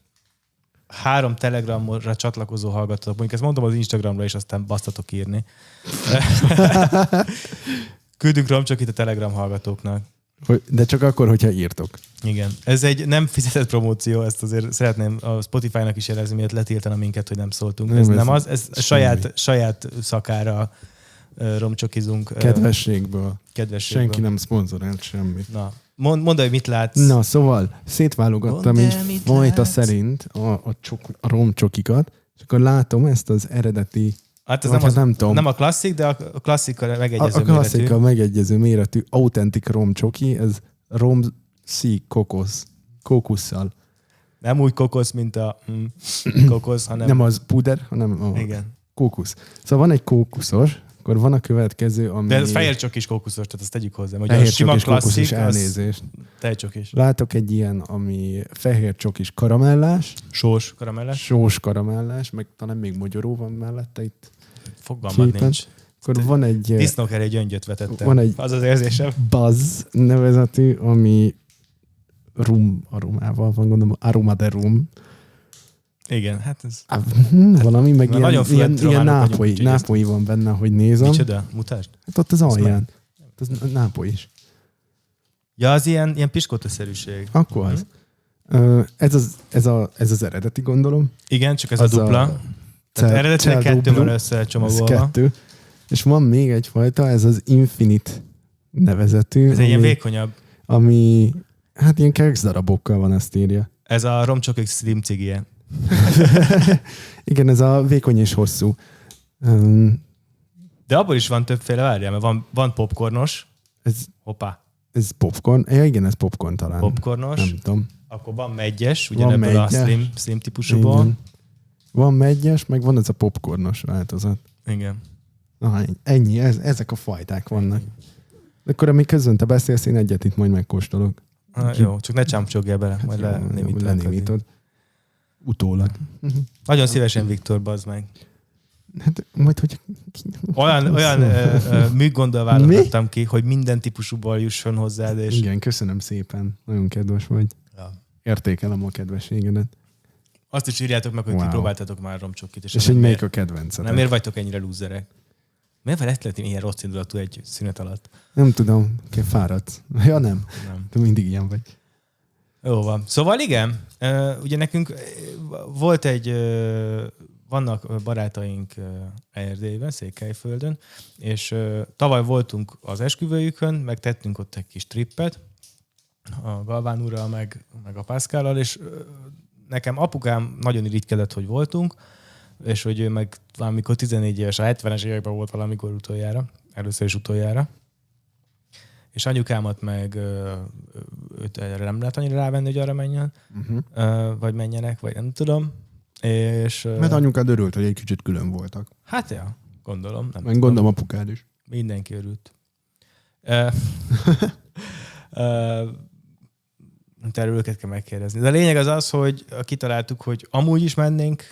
3 Telegramra csatlakozó hallgatók, mondjuk ezt mondom az Instagramra, és aztán basztatok írni. Küldünk romcsokit a Telegram hallgatóknak. De csak akkor, hogyha írtok. Igen. Ez egy nem fizetett promóció, ezt azért szeretném a Spotify-nak is jelezni, miért letiltana minket, hogy nem szóltunk. Ez nem az, ez saját szakára romcsokizunk. Kedvességből. Kedvességből. Senki nem szponzorált semmit. Na, mondd, hogy mit látsz. Na, szóval szétválogattam így fajta szerint a romcsokikat, és akkor látom ezt az eredeti, Hát ez nem a klasszik, de a klasszikkal megegyező a klasszikkal megegyező méretű autentik romcsoki, ez romszík kókusszal. Nem úgy kokosz, mint a kokosz, hanem... Nem az puder, hanem a kókusz. Szóval van egy kókuszos, akkor van a következő, ami... De ez fehér csokis kókuszos, tehát azt tegyük hozzá. Fehér csokis kókuszos, elnézést. Tejcsokis. Látok egy ilyen, ami fehér csokis karamellás. Sós karamellás. Sós karamellás, meg talán még mogyoró van mellette itt. Fogalmad nincs. Akkor van egy... Disznóker egy gyöngyöt vetettem. Van egy az érzésem. Buzz nevezetű, ami rum aromával van, gondolom, aroma de rum. Igen, hát ez... Valami, meg ilyen nápolyi nápolyi van benne, hogy nézem. Micsoda? Mutasd. Hát ott az alján. Az nápoly is. Ja, az ilyen piskótaszerűség. Akkor az. Ez az eredeti, gondolom. Igen, csak ez a dupla. Tehát eredetileg 2 van összecsomagolva. 2. És van még egyfajta, ez az Infinite nevezetű. Ez egy ilyen vékonyabb. Ami, hát ilyen kekszarabokkal van, ezt írja. Ez a romcsokik slim cigije. Igen, ez a vékony és hosszú. De abból is van többféle, várjál, mert van popcornos. Hoppá. Ez popcorn? Ja, igen, ez popcorn talán. Popcornos. Nem tudom. Akkor van meggyes, ugyanebből a slim típusúból. Igen. Van meggyes, meg van ez a popcornos változat. Igen. Na, ennyi, ezek a fajták vannak. Akkor amíg közben te beszélsz, én egyet itt majd megkóstolok. Jó, csak ne csámcsogjál bele, majd lenémítod. Utólag. Nagyon szívesen, Viktor, bazd meg. Hát majd, hogy... Olyan műgonddal válogattam ki, hogy minden típusúból jusson hozzád. És... Igen, köszönöm szépen. Nagyon kedves vagy. Ja. Értékelem a kedvességedet. Azt is írjátok meg, hogy kipróbáltatok már romcsokit. És hogy melyik a kedvencetek. Nem, miért vagytok ennyire lúzerek? Miért lehet ilyen rossz indulatú egy szünet alatt? Nem tudom, fáradsz. Ja, nem. De mindig ilyen vagy. Jó van. Szóval igen, ugye nekünk volt vannak barátaink Erdélyben, Székelyföldön, és tavaly voltunk az esküvőjükön, meg tettünk ott egy kis trippet a Galván úrral, meg a Pászkállal, és nekem apukám nagyon irigykedett, hogy voltunk, és hogy ő meg valamikor 14 éves, a 70-es években volt valamikor utoljára, először is utoljára. És anyukámat meg őt erre nem lehet annyira rávenni, hogy arra menjen, vagy menjenek, vagy nem tudom. És, mert anyukád örült, hogy egy kicsit külön voltak. Hát ja, gondolom. Meg gondolom apukád is. Mindenki örült. Erről őket kell megkérdezni. De a lényeg az, hogy kitaláltuk, hogy amúgy is mennénk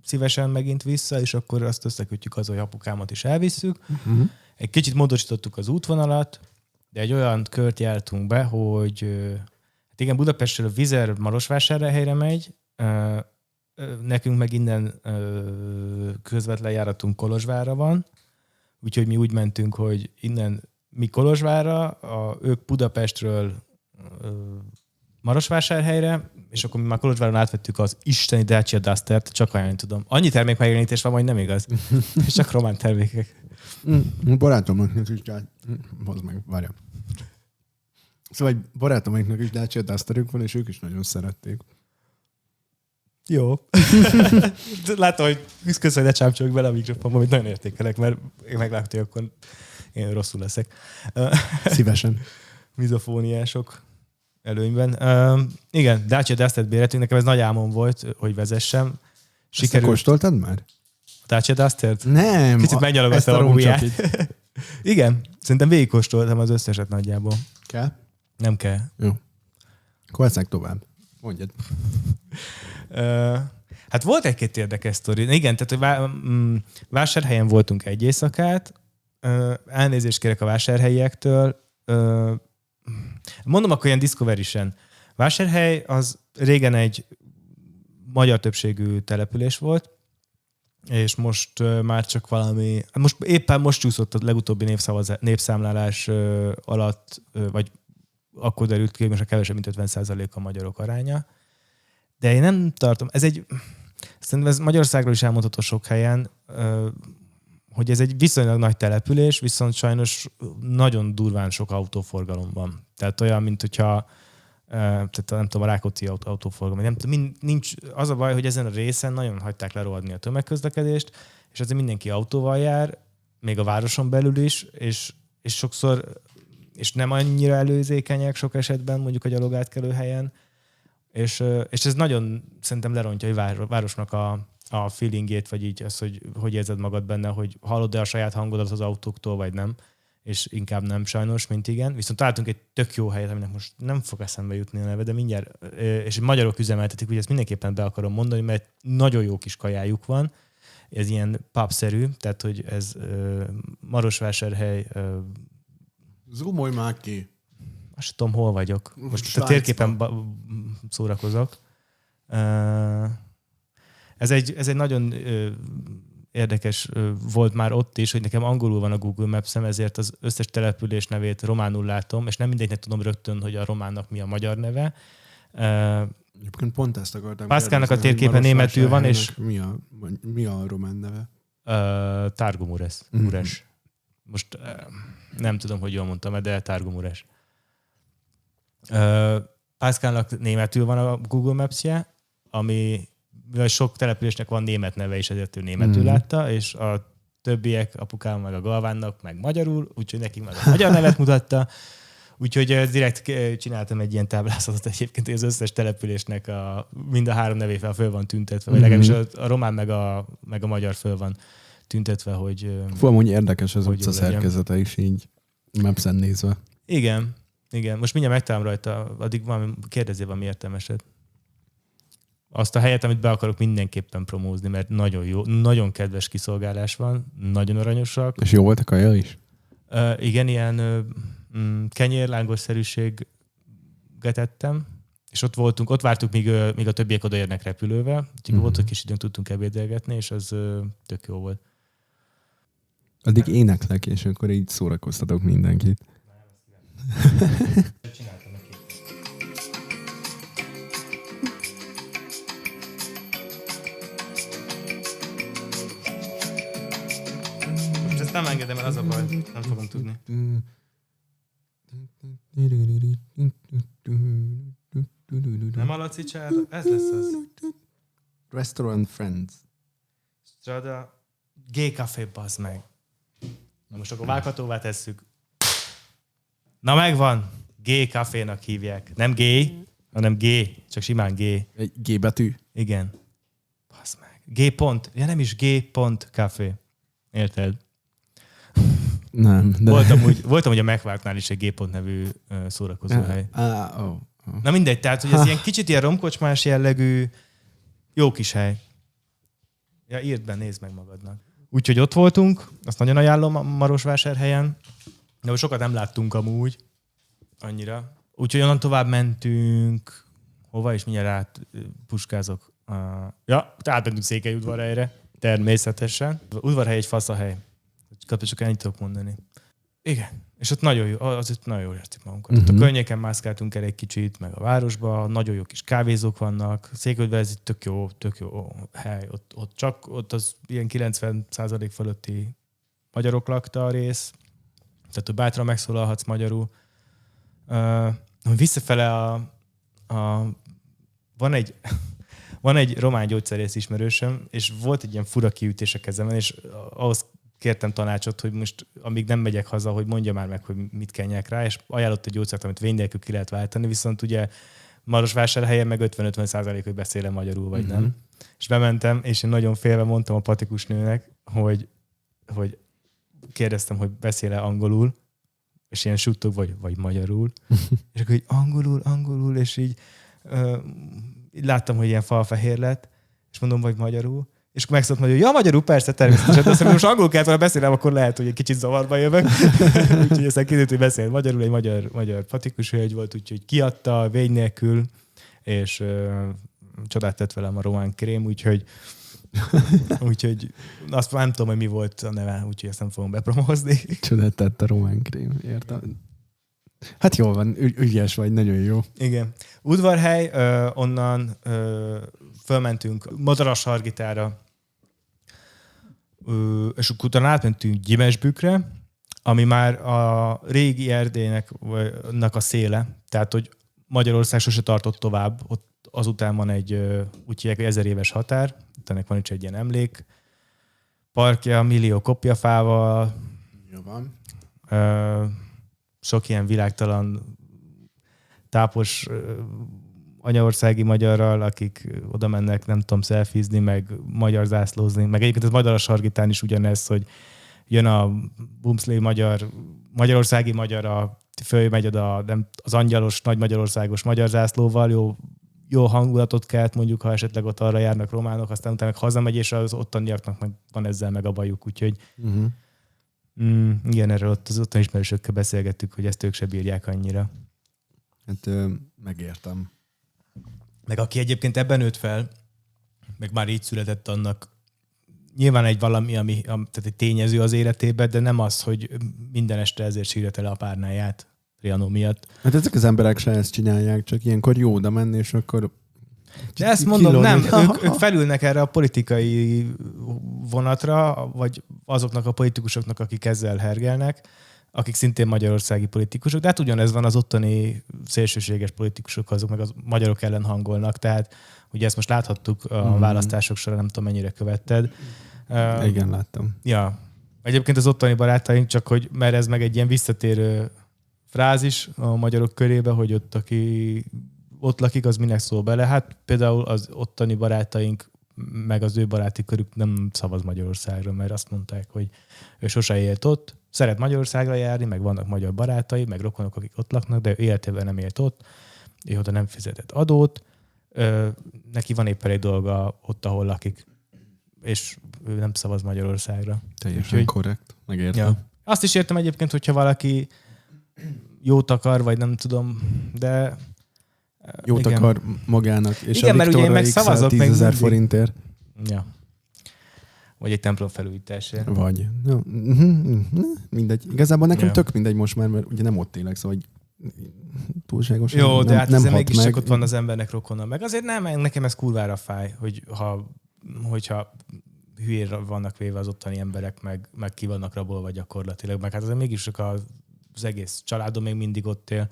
szívesen megint vissza, és akkor azt összekötjük az, hogy apukámat is elvisszük. Egy kicsit módosítottuk az útvonalat, de egy olyan kört jártunk be, hogy hát igen, Budapestről a Vizer Marosvásárhelyre megy, nekünk meg innen közvetlen járatunk Kolozsvárra van, úgyhogy mi úgy mentünk, hogy innen mi Kolozsvárra, ők Budapestről Marosvásárhelyre, és akkor mi már Kolozsváron átvettük az isteni Dacia Duster-t, csak ajánlani tudom. Annyi termék megjelenítés van, majd nem igaz. És csak román termékek. Barátomnak is hozd meg, várja. Szóval egy barátomnak is Dacia Dusterük van, és ők is nagyon szerették. Jó. Látom, hogy köszönöm, hogy ne csámcsolok bele a mikrofonba, amit nagyon értékelek, mert én meglátja, akkor én rosszul leszek. Szívesen. Mizofóniások előnyben. Igen, Dacia Duster-t béreltünk, nekem ez nagy álmom volt, hogy vezessem. Sikerült. Kóstoltad már? A Dacia Duster-t? Nem. Kicsit megnyalogatta a gulyát. Igen, szerintem végigkóstoltam az összeset nagyjából. Kell? Nem kell. Jó. Akkor tovább. Mondjad. Hát volt egy-két érdekes sztori. Igen, tehát Vásárhelyen voltunk egy éjszakát. Elnézést kérek a vásárhelyiektől. Mondom akkor ilyen Discovery-sen. Vásárhely az régen egy magyar többségű település volt, és most már csak valami... Éppen most csúszott a legutóbbi népszámlálás alatt, vagy akkor derült ki, hogy most a kevesebb, mint 50% a magyarok aránya. De én nem tartom... Szerintem ez Magyarországról is elmondható sok helyen, hogy ez egy viszonylag nagy település, viszont sajnos nagyon durván sok autóforgalom van. Tehát olyan, mint hogyha tehát nem tudom, a Rákóczi autóforgalom. Nem tudom, nincs, az a baj, hogy ezen a részen nagyon hagyták lerohadni a tömegközlekedést, és azért mindenki autóval jár, még a városon belül is, és sokszor, és nem annyira előzékenyek sok esetben, mondjuk a gyalogátkelő helyen, és ez nagyon szerintem lerontja a városnak a feelingét, vagy így az, hogy érzed magad benne, hogy hallod-e a saját hangodat az autóktól, vagy nem, és inkább nem sajnos, mint igen. Viszont találtunk egy tök jó helyet, aminek most nem fog eszembe jutni a neve, de mindjárt, és magyarok üzemeltetik, hogy ezt mindenképpen be akarom mondani, mert nagyon jó kis kajájuk van, ez ilyen pubszerű, tehát hogy ez Marosvásárhely. Zoomolj már ki! Azt tudom, hol vagyok. Most a térképen szórakozok. Ez egy nagyon érdekes volt már ott is, hogy nekem angolul van a Google Maps-em, ezért az összes település nevét románul látom, és nem mindegynek tudom rögtön, hogy a románnak mi a magyar neve. Egyébként pont ezt akartam Pászkának a térképen németül van, és... Mi a román neve? Tárgumures. Ures. Most nem tudom, hogy jól mondtam, de Tárgumures. Pászkának németül van a Google Maps-je, ami sok településnek van német neve, és ezért ő németül látta, és a többiek, apukám meg a Galvánnak meg magyarul, úgyhogy nekik meg a magyar nevet mutatta. Úgyhogy direkt csináltam egy ilyen táblázatot egyébként, hogy az összes településnek mind a 3 nevével föl van tüntetve, vagy legalábbis a román meg a magyar föl van tüntetve, hogy... Amúgy érdekes az utca szerkezete is így Maps-en nézve. Igen. Most mindjárt megtalálom rajta, addig kérdezzél valami értelmeset. Azt a helyet, amit be akarok mindenképpen promózni, mert nagyon jó, nagyon kedves kiszolgálás van, nagyon aranyosak. És jó volt a kaja is? Igen, ilyen kenyérlángosszerűséget ettem, és ott vártuk, míg a többiek odaérnek repülővel. Úgyhogy volt, hogy kis időnk tudtunk ebédelgetni, és az tök jó volt. Addig éneklek, és akkor így szórakoztatok mindenkit. Csináltam neki. Most ezt nem engedem el, az a baj, nem fogom tudni. Nem a Laci Csárda? Ez lesz az. Restaurant Friends. Strada. G-Café, bazd meg. Na most akkor vághatóvá tesszük. Na megvan. G-Cafénak hívják. Nem G, hanem G. Csak simán G. Egy G betű? Igen. Bazd meg. G pont. Ja, nem is G pont café. Érted? Nem. De... Volt amúgy a McVártnál is egy G pont nevű szórakozóhely. Oh. Na mindegy, tehát hogy ez ilyen kicsit ilyen romkocsmás jellegű, jó kis hely. Ja, írd be, nézd meg magadnak. Úgyhogy ott voltunk, azt nagyon ajánlom a Marosvásárhelyen, de most sokat nem láttunk amúgy, annyira. Úgyhogy onnan tovább mentünk, hova is mindjárt puskázok. Átmentünk Székelyudvarhelyre, természetesen. Udvarhely egy faszahely. Csak ennyit tudok mondani. Igen. És ott nagyon jó, ott nagyon jól értük magunkat. Ott a környéken mászkáltunk el egy kicsit, meg a városba, nagyon jó kis kávézók vannak, Székelyudvar ez egy tök jó hely. Ott az ilyen 90% fölötti magyarok lakta a rész, tehát hogy bátran megszólalhatsz magyarul. Visszafele van egy román gyógyszerész ismerősöm, és volt egy ilyen fura kiütés a kezemben, és ahhoz kértem tanácsot, hogy most, amíg nem megyek haza, hogy mondja már meg, hogy mit kenjek rá, és ajánlott egy gyógyszert, amit vény nélkül ki lehet váltani, viszont ugye Marosvásárhelyen meg 50-50%, hogy beszélem magyarul, vagy nem. És bementem, és én nagyon félve mondtam a patikus nőnek, hogy kérdeztem, hogy beszél-e angolul, és ilyen suttog, vagy magyarul, és akkor így angolul, és így láttam, hogy ilyen falfehér lett, és mondom, vagy magyarul, és akkor megszólt, hogy ja, magyarul, persze, természetesen, de most angolul kellett volna beszélnem, akkor lehet, hogy egy kicsit zavarba jövök. Úgyhogy aztán kiderült, hogy beszél magyarul, egy magyar patikus hölgy volt, úgyhogy kiadta, vény nélkül, és csodát tett velem a román krém, úgyhogy azt nem tudom, hogy mi volt a neve, úgyhogy ezt nem fogom bepromózni. Csodát tett a román krém, értem. Hát jól van, ügyes vagy, nagyon jó. Igen. Udvarhely, onnan fölmentünk Madarasargitára, és utána átmentünk Gyimesbükre, ami már a régi Erdélynek a széle, tehát hogy Magyarország sose tartott tovább, ott azután van egy, úgy hívják, 1000 éves határ, ennek van is egy ilyen emlék, parkja, millió kopjafával, jó van. Sok ilyen világtalan tápos anyaországi magyarral, akik oda mennek, nem tudom, szelfizni, meg magyar zászlózni, meg egyébként ez Madarasargitán is ugyanez, hogy jön a bumszlé magyarországi magyar, fölmegy oda az angyalos, nagy magyarországos magyar zászlóval, jó hangulatot kelt, mondjuk, ha esetleg ott arra járnak románok, aztán utána meg hazamegy, és az ottaniaknak meg van ezzel meg a bajuk, úgyhogy igen, erről ott az ottan ismerősökkel beszélgettük, hogy ezt ők se bírják annyira. Hát megértem. Meg aki egyébként ebben nőtt fel, meg már így született, annak nyilván egy valami, tehát egy tényező az életében, de nem az, hogy minden este ezért sírja le a párnáját Trianon miatt. Hát ezek az emberek se ezt csinálják, csak ilyenkor jó oda menni, és akkor... De ezt mondom, nem, ők felülnek erre a politikai vonatra, vagy azoknak a politikusoknak, akik ezzel hergelnek, akik szintén magyarországi politikusok, de hát ugyanez van az ottani szélsőséges politikusok, azok meg az magyarok ellen hangolnak, tehát ugye ezt most láthattuk a választások során, nem tudom, mennyire követted. Igen, láttam. Ja. Egyébként az ottani barátaink, csak hogy, mert ez meg egy ilyen visszatérő frázis a magyarok körébe, hogy ott, aki ott lakik, az minek szól bele. Hát például az ottani barátaink, meg az ő baráti körük nem szavaz Magyarországra, mert azt mondták, hogy ő sose élt ott, szeret Magyarországra járni, meg vannak magyar barátai, meg rokonok, akik ott laknak, de életében nem élt ott, és oda nem fizetett adót, neki van éppen egy dolga ott, ahol lakik, és ő nem szavaz Magyarországra. Teljesen korrekt, megértem. Ja. Azt is értem egyébként, hogyha valaki jót akar, vagy nem tudom, de... Jót igen. akar magának, és igen, a Viktorra meg szavazok 10 000 meg forintért. Ja. Vagy egy templom felújításért. Vagy. No. Mindegy. Igazából nekem tök mindegy most már, mert ugye nem ott élek, szóval túlságosan jó, de hát nem azért hat mégis meg. csak ott van az embernek rokona. Meg azért nem, nekem ez kurvára fáj, hogyha hülyére vannak véve az ottani emberek, meg ki vannak rabolva gyakorlatilag. Meg hát azért mégis csak az egész családom még mindig ott él.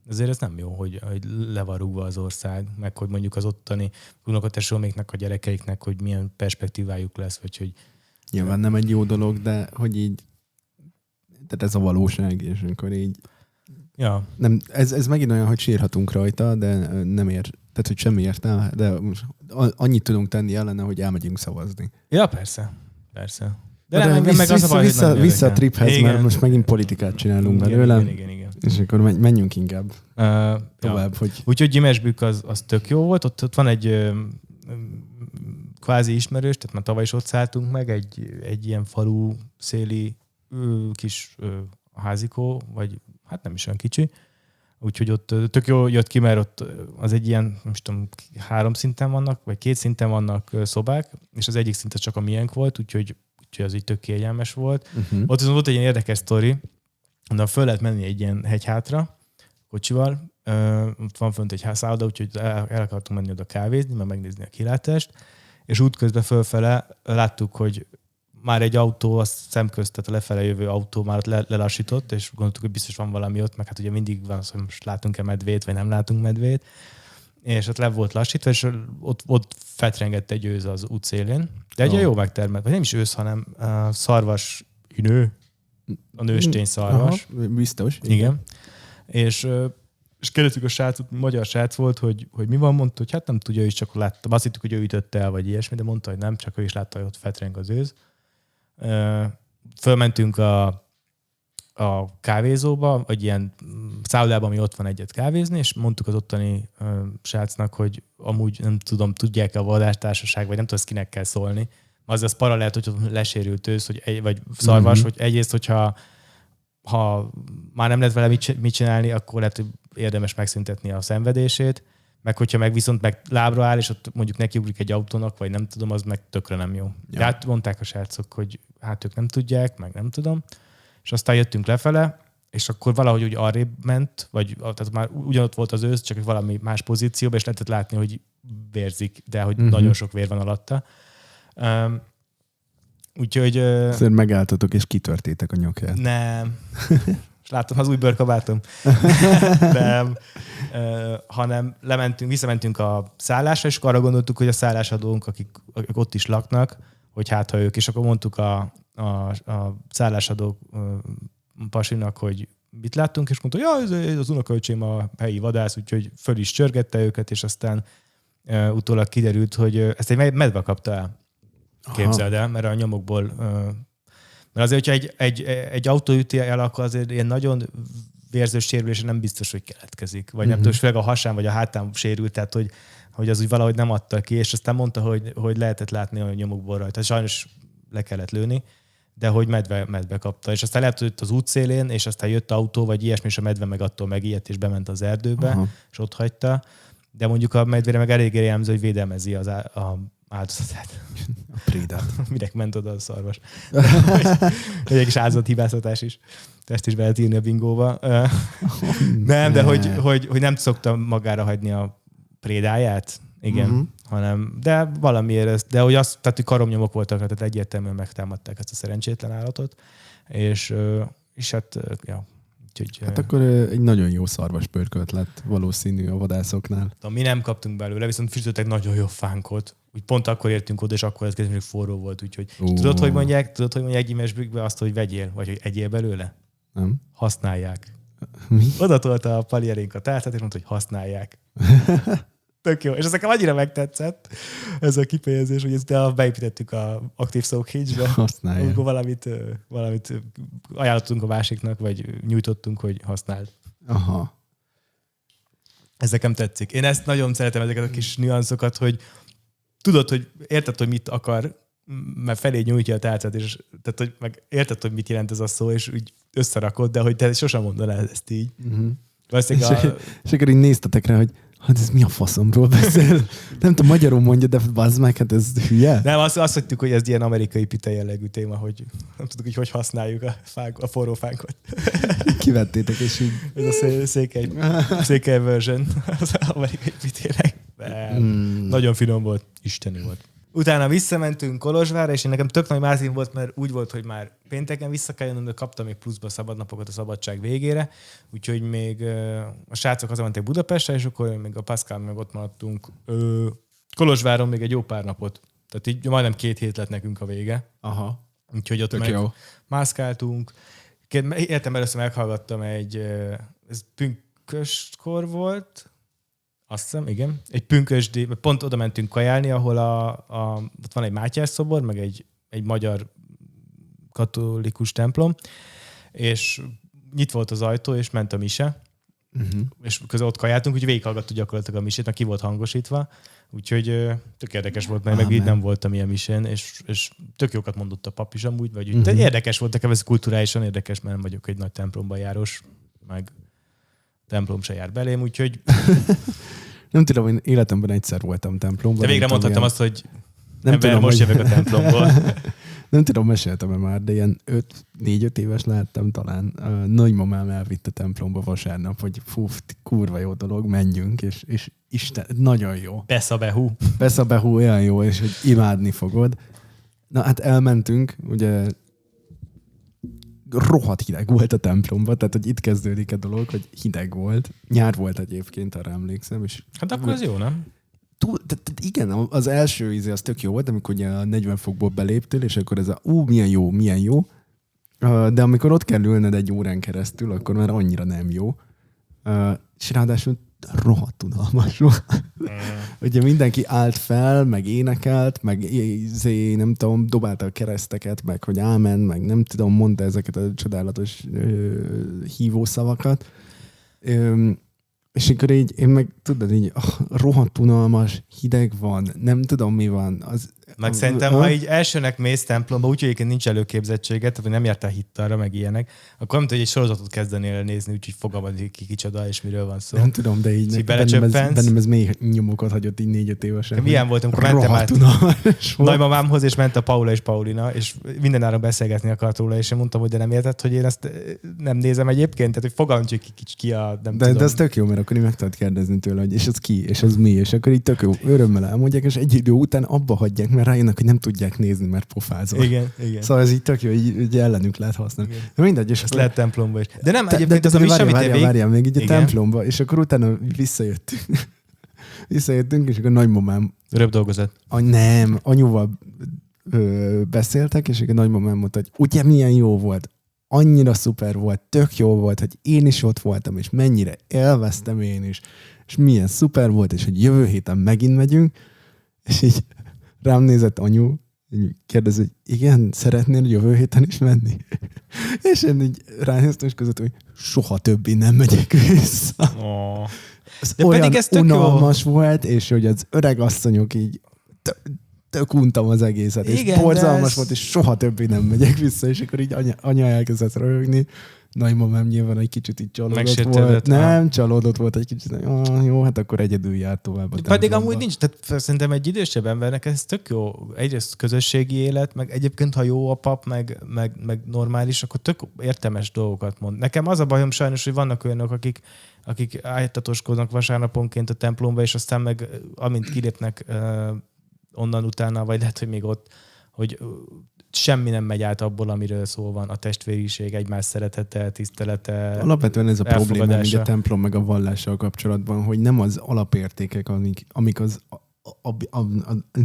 Azért ez nem jó, hogy le van rúgva az ország, meg hogy mondjuk az ottani unokatestvéreiknek, a gyerekeiknek, hogy milyen perspektívájuk lesz, vagy hogy... Nyilván nem egy jó dolog, de hogy így... Tehát ez a valóság, és akkor így... Ja. Nem, ez megint olyan, hogy sírhatunk rajta, de nem ér... Tehát, hogy semmi értelme, de annyit tudunk tenni ellene, hogy elmegyünk szavazni. Ja, persze. De nem, meg az a baj, vissza a triphez, mert most megint politikát csinálunk belőle. Igen. És akkor menjünk inkább tovább. Ja. Hogy... Úgyhogy Gyimesbük az tök jó volt. Ott van egy kvázi ismerős, tehát már tavaly is ott szálltunk meg, egy ilyen falu széli kis házikó, vagy hát nem is olyan kicsi. Úgyhogy ott tök jó jött ki, mert ott az egy ilyen, most tudom, 3 szinten vannak, vagy 2 szinten vannak szobák, és az egyik szinten csak a miénk volt, úgyhogy az így tök kényelmes volt. Ott volt egy ilyen érdekes sztori, onnan föl lehet menni egy ilyen hegyhátra kocsival, ott van fönt egy szálloda, úgyhogy el akartunk menni oda kávézni, mert megnézni a kilátást, és útközben fölfele láttuk, hogy már egy autó, a szemközt, tehát a lefele jövő autó már lelassított, és gondoltuk, hogy biztos van valami ott, meg hát ugye mindig van az, hogy most látunk-e medvét, vagy nem látunk medvét, és ott le volt lassítva, és ott fetrengett egy őz az útszélén, de egy jó megtermett, vagy nem is ősz, hanem szarvas nő, a nőstény szarvas. Aha, biztos. Igen. És kérdeztük a srácot, magyar srác volt, hogy mi van, mondta, hogy hát nem tudja, ő is csak látta. Azt hittük, hogy ő ütötte el, vagy ilyesmi, de mondta, hogy nem, csak ő is látta, hogy ott fetreng az őz. Fölmentünk a kávézóba, vagy ilyen szállodában, ami ott van egyet kávézni, és mondtuk az ottani srácnak, hogy amúgy nem tudom, tudják-e a vadásztársaság, vagy nem tudom, kinek kell szólni. Az para lehet, hogy lesérült ősz, vagy szarvas, hogy egyrészt, hogyha már nem lehet vele mit csinálni, akkor lehet, hogy érdemes megszüntetni a szenvedését, meg hogyha meg viszont meg lábra áll, és ott mondjuk nekiugrik egy autónak, vagy nem tudom, az meg tökre nem jó. Ja. De hát mondták a srácok, hogy hát ők nem tudják, meg nem tudom. És aztán jöttünk lefele, és akkor valahogy úgy arrébb ment, vagy tehát már ugyanott volt az ősz, csak valami más pozícióban, és lehetett látni, hogy vérzik, de hogy nagyon sok vér van alatta. Úgyhogy... Szóval megálltatok, és kitörtétek a nyakját. Nem. És láttam az új bőrkabátom. Nem. Hanem visszamentünk a szállásra, és arra gondoltuk, hogy a szállásadónk, akik ott is laknak, hogy hát ha ők, és akkor mondtuk a szállásadó pasinak, hogy mit láttunk, és mondta, hogy ez az unokaöcsém a helyi vadász, úgyhogy föl is csörgette őket, és aztán utólag kiderült, hogy ezt egy medve kapta el. Képzeld el, mert a nyomokból... Mert azért, hogyha egy autó üti el, akkor azért ilyen nagyon vérzős sérülése nem biztos, hogy keletkezik. Vagy nem tudom, főleg a hasán vagy a hátán sérült, tehát hogy az úgy valahogy nem adta ki, és aztán mondta, hogy lehetett látni a nyomokból rajta. Sajnos le kellett lőni, de hogy medve kapta. És aztán lehet, hogy az útszélén, és aztán jött autó, vagy ilyesmi, és a medve meg attól megijedt, és bement az erdőbe, és ott hagyta. De mondjuk a medvére meg eléggé jellemző, hogy védelmezi az áldozatát. A prédát. Minek ment oda a szarvas. Egy kis áldozathibáztatás is. Ezt is be lehet írni a bingóba. Nem, de hogy nem szoktam magára hagyni a prédáját. Igen, hanem, de valamiért, de hogy tehát, hogy karomnyomok voltak, tehát egyértelműen megtámadták ezt a szerencsétlen állatot, és hát, ja. Úgyhogy, hát akkor egy nagyon jó szarvas pörkölt lett valószínű a vadászoknál. Mi nem kaptunk belőle, viszont fűzöttek nagyon jó fánkot. Úgy pont akkor értünk oda, és akkor ez kezdve forró volt, úgyhogy tudod, hogy mondják Gyimesbükbe azt, hogy vegyél, vagy hogy egyél belőle? Nem. Használják. Mi? Oda tolta a Pali elénk a tálcát, és mondta, hogy használják. Tök jó. És ez nekem annyira megtetszett, ez a kifejezés, hogy ezt beépítettük a Active Soak-be. Használják. Amikor valamit ajánlottunk a másiknak, vagy nyújtottunk, hogy használd. Aha. Ez nekem tetszik. Én ezt nagyon szeretem, ezeket a kis nüanszokat, hogy tudod, hogy érted, hogy mit akar, mert felé nyújtja a tálcát, és tehát, hogy meg érted, hogy mit jelent ez a szó, és úgy összerakod, de hogy te sosem mondanád ezt így. És akkor így néztetek rá, hogy hát ez mi a faszomról beszél? Nem tudom, magyarul mondja, de bazd meg, hát ez hülye. Nem, azt hagytuk, hogy ez ilyen amerikai pite jellegű téma, hogy nem tudjuk, hogy hogya forró fánkot. Kivettétek, és így... Ez a székely version az amerikai pitének. Nagyon finom volt. Isteni volt. Utána visszamentünk Kolozsvárra, és én nekem tök nagy mázim volt, mert úgy volt, hogy már pénteken vissza kell jönnöm, de kaptam még pluszba szabadnapokat a szabadság végére, úgyhogy még a srácok hazamentek Budapestre, és akkor még a Pascal meg ott maradtunk Kolozsváron még egy jó pár napot. Tehát így majdnem 2 hét lett nekünk a vége. Aha. Úgyhogy ott meg mászkáltunk. Értem, először meghallgattam ez pünköskor volt, azt hiszem, igen. Egy pünkösdi, pont oda mentünk kajálni, ahol ott van egy Mátyás szobor, meg egy magyar katolikus templom, és nyitva volt az ajtó, és ment a mise, és közben ott kajáltunk, úgyhogy végighallgattuk gyakorlatilag a misét, mert ki volt hangosítva, úgyhogy tök érdekes volt, mert meg így nem voltam ilyen misén, és tök jókat mondott a pap is amúgy, vagy de érdekes volt, nekem ez kulturálisan érdekes, mert nem vagyok egy nagy templomban járós, meg templom se jár belém, úgyhogy... Nem tudom, én életemben egyszer voltam templomban. De végre mondhattam azt, hogy nem tudom, most jövök a templomból. Nem tudom, meséltem-e már, de ilyen 4-5 éves lehettem talán. Nagymamám elvitte templomba vasárnap, hogy fú, kurva jó dolog, menjünk, és Isten, nagyon jó. Beszabehu. Beszabehu olyan jó, és hogy imádni fogod. Na hát elmentünk, ugye rohadt hideg volt a templomba, tehát hogy itt kezdődik a dolog, hogy hideg volt. Nyár volt egyébként, arra emlékszem. És Hát akkor ez jó, nem? Igen, az első íze az tök jó volt, amikor ugye a 40 fokból beléptél, és akkor ez milyen jó. De amikor ott kell ülned egy órán keresztül, akkor már annyira nem jó. És ráadásul rohadt unalmas volt. Ugye mindenki állt fel, meg énekelt, meg nem tudom, dobálta a kereszteket, meg hogy ámen, meg nem tudom, mondta ezeket a csodálatos hívószavakat. És akkor így, én meg tudod, így rohadt unalmas, hideg van, nem tudom mi van. Meg szerintem, ha így elsőnek mész templomba, úgyhogy egyébként nincs előképzettséget, tehát nem jártál hittalra, meg ilyenek, akkor nem tudod, hogy egy sorozatot kezdenél nézni, úgyhogy fogalmad ki kicsoda, és miről van szó. Nem tudom, de így bennem ez mély nyomokat hagyott így 4-5 évesen. Milyen volt, amikor mentem át nagymamámhoz, és ment a Paula és Paulina, és mindenáron beszélgetni akart róla, és én mondtam, hogy de nem érted, hogy én ezt nem nézem egyébként, tehát hogy fogalmam, hogy ki a nem tudom. De ez tök jó, mert akkor így meg tudod kérdezni tőle, hogy és az ki, és az mi, és akkor így tök jó, örömmel elmondják, és egy idő után abba hagyják, mert rájönnek, hogy nem tudják nézni, mert pofázol. Igen. Szóval ez így tök jó, így ellenük lehet használni. De mindegy, és azt lehet templomba is. De nem, egyébként az a misa, amit várjál még így a templomba, és akkor utána visszajöttünk, és akkor nagymamám... Röbb dolgozott. Nem, anyuval beszéltek, és akkor nagymamám mondta, hogy ugye milyen jó volt, annyira szuper volt, tök jó volt, hogy én is ott voltam, és mennyire élveztem én is, és milyen szuper volt, és hogy jövő héten megint megyünk, és így rám nézett anyu, így kérdezi, hogy igen, szeretnél jövő héten is menni? És én így ránéztem, és között, hogy soha többé nem megyek vissza. Oh. Ez olyan pedig ez unalmas volt, és hogy az öreg asszonyok így tök untam az egészet, igen, és borzalmas volt, és soha többé nem megyek vissza, és akkor így anya elkezdett röhögni. Nagymamám nyilván egy kicsit így csalódott volt. Nem, csalódott volt egy kicsit. Jó, hát akkor egyedül járt tovább. Pedig amúgy nincs, tehát szerintem egy idősebb embernek ez tök jó. Egyrészt közösségi élet, meg egyébként, ha jó a pap, meg normális, akkor tök értelmes dolgokat mond. Nekem az a bajom sajnos, hogy vannak olyanok, akik álltatoskodnak vasárnaponként a templomba, és aztán meg amint kilépnek onnan utána, vagy lehet, hogy még ott, hogy semmi nem megy át abból, amiről szó van. A testvériség, egymás szeretete, tisztelete, alapvetően ez a probléma, a templom meg a vallással kapcsolatban, hogy nem az alapértékek, amik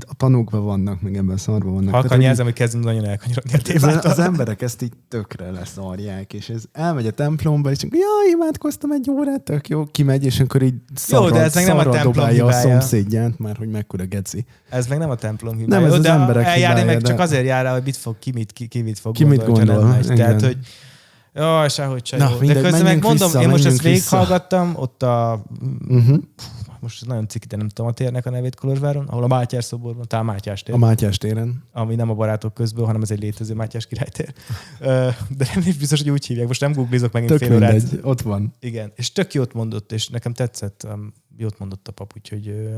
a tanúkban vannak, meg ebben szarban vannak. Halkan jelzem, hogy kezdünk nagyon elkanyarodni. Az emberek ezt így tökre leszarják, és ez elmegy a templomba, és csak imádkoztam egy órát, tök jó, kimegy, és akkor így szarral dobálja a szomszédját, már hogy mekkora geci. Ez meg nem a templom hibája. Nem, ez az emberek eljárni meg csak azért jár rá, hogy ki mit fog gondol. Tehát, hogy sehogy se jó. De közben meg mondom, én most ezt végighallgattam, ott a... Most nagyon ciki, de nem tudom a térnek a nevét Kolozsváron, ahol a Mátyás szoborban, talán Mátyás tér. A Mátyás téren. Ami nem a barátok közből, hanem ez egy létező Mátyás királytér. De nem is biztos, hogy úgy hívják. Most nem googlizok megint fél órát. Tök mindegy, ott van. Igen, és tök jót mondott, és nekem tetszett, jót mondott a pap, úgyhogy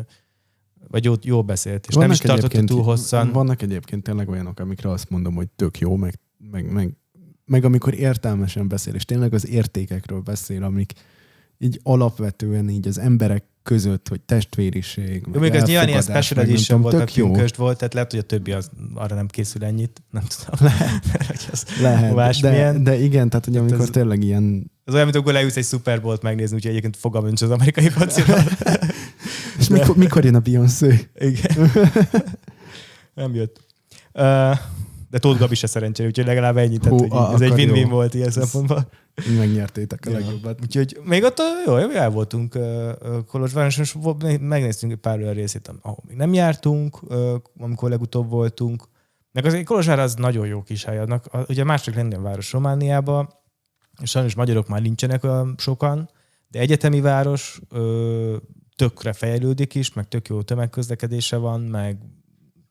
vagy jól beszélt, és vannak nem is tartotta túl hosszan. Vannak egyébként tényleg olyanok, amikre azt mondom, hogy tök jó, meg amikor értelmesen beszél, és tényleg az értékekről beszél, amik így alapvetően így az emberek között, hogy testvériség. Még ez nyilván ilyen special edition volt, a pünkösd volt, tehát lehet, hogy a többi az arra nem készül ennyit, nem tudom. Lehet, de igen, tehát hogy amikor tényleg ilyen... Az olyan, mint akkor leülsz egy Super Bowl-t megnézni, úgyhogy egyébként fogalmam nincs az amerikai fociról. És mikor jön a Beyoncé? Igen. Nem jött. De Tóth Gabi se szerencsére, úgyhogy legalább ennyit. Tehát, ez egy win-win volt ilyen szempontból. Megnyertétek a legjobbat. Úgyhogy még ott jó el voltunk Kolozsváron, és megnéztünk egy pár olyan részét, ahol még nem jártunk, amikor legutóbb voltunk. Meg azért Kolozsvár az nagyon jó kis hely. Ugye a második legnagyobb város Romániában, és sajnos magyarok már nincsenek olyan sokan, de egyetemi város, tökre fejlődik is, meg tök jó tömegközlekedése van, meg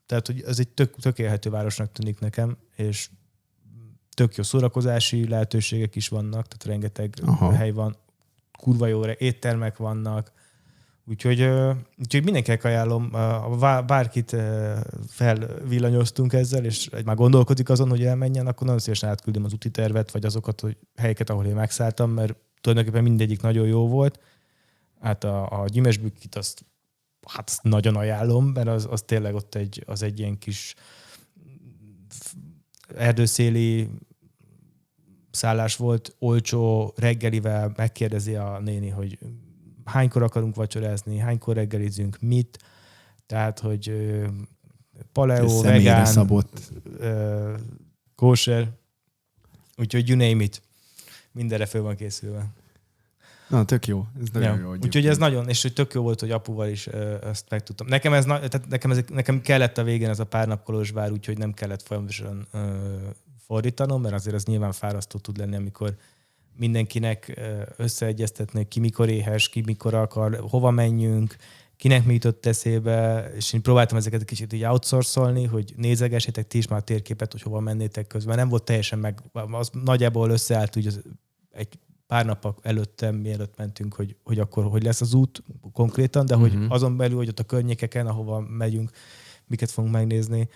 tehát, hogy ez egy tök élhető városnak tűnik nekem, és tök jó szórakozási lehetőségek is vannak, tehát rengeteg hely van, kurva jó éttermek vannak, Úgyhogy mindenkinek ajánlom, bárkit felvillanyoztunk ezzel, és már gondolkodik azon, hogy elmenjen, akkor nagyon szívesen átküldöm az úti tervet, vagy azokat, hogy helyeket, ahol én megszálltam, mert tulajdonképpen mindegyik nagyon jó volt. Hát a Gyümesbükkit azt nagyon ajánlom, mert az tényleg ott az egy ilyen kis erdőszéli szállás volt, olcsó reggelivel, megkérdezi a néni, hogy hánykor akarunk vacsorázni, hánykor reggelizünk, mit, tehát, hogy paleo, vegán, szabott. kóser, úgyhogy you name it. Mindenre föl van készülve. Na, tök jó. Ez nagyon jó. Úgyhogy ez nagyon, és hogy tök jó volt, hogy apuval is ezt megtudtam. Nekem kellett a végén ez a pár nap Kolozsvár, úgyhogy nem kellett folyamatosan fordítanom, mert azért az nyilván fárasztó tud lenni, amikor mindenkinek összeegyeztetni, ki mikor éhes, ki mikor akar, hova menjünk, kinek mi jutott eszébe, és én próbáltam ezeket egy kicsit így outsourcolni, hogy nézegessétek ti is már a térképet, hogy hova mennétek közben. Nem volt teljesen meg, az nagyjából összeállt úgy egy pár nap előttem, mielőtt mentünk, hogy akkor hogy lesz az út konkrétan, de hogy azon belül, hogy ott a környékeken, ahova megyünk, miket fogunk megnézni.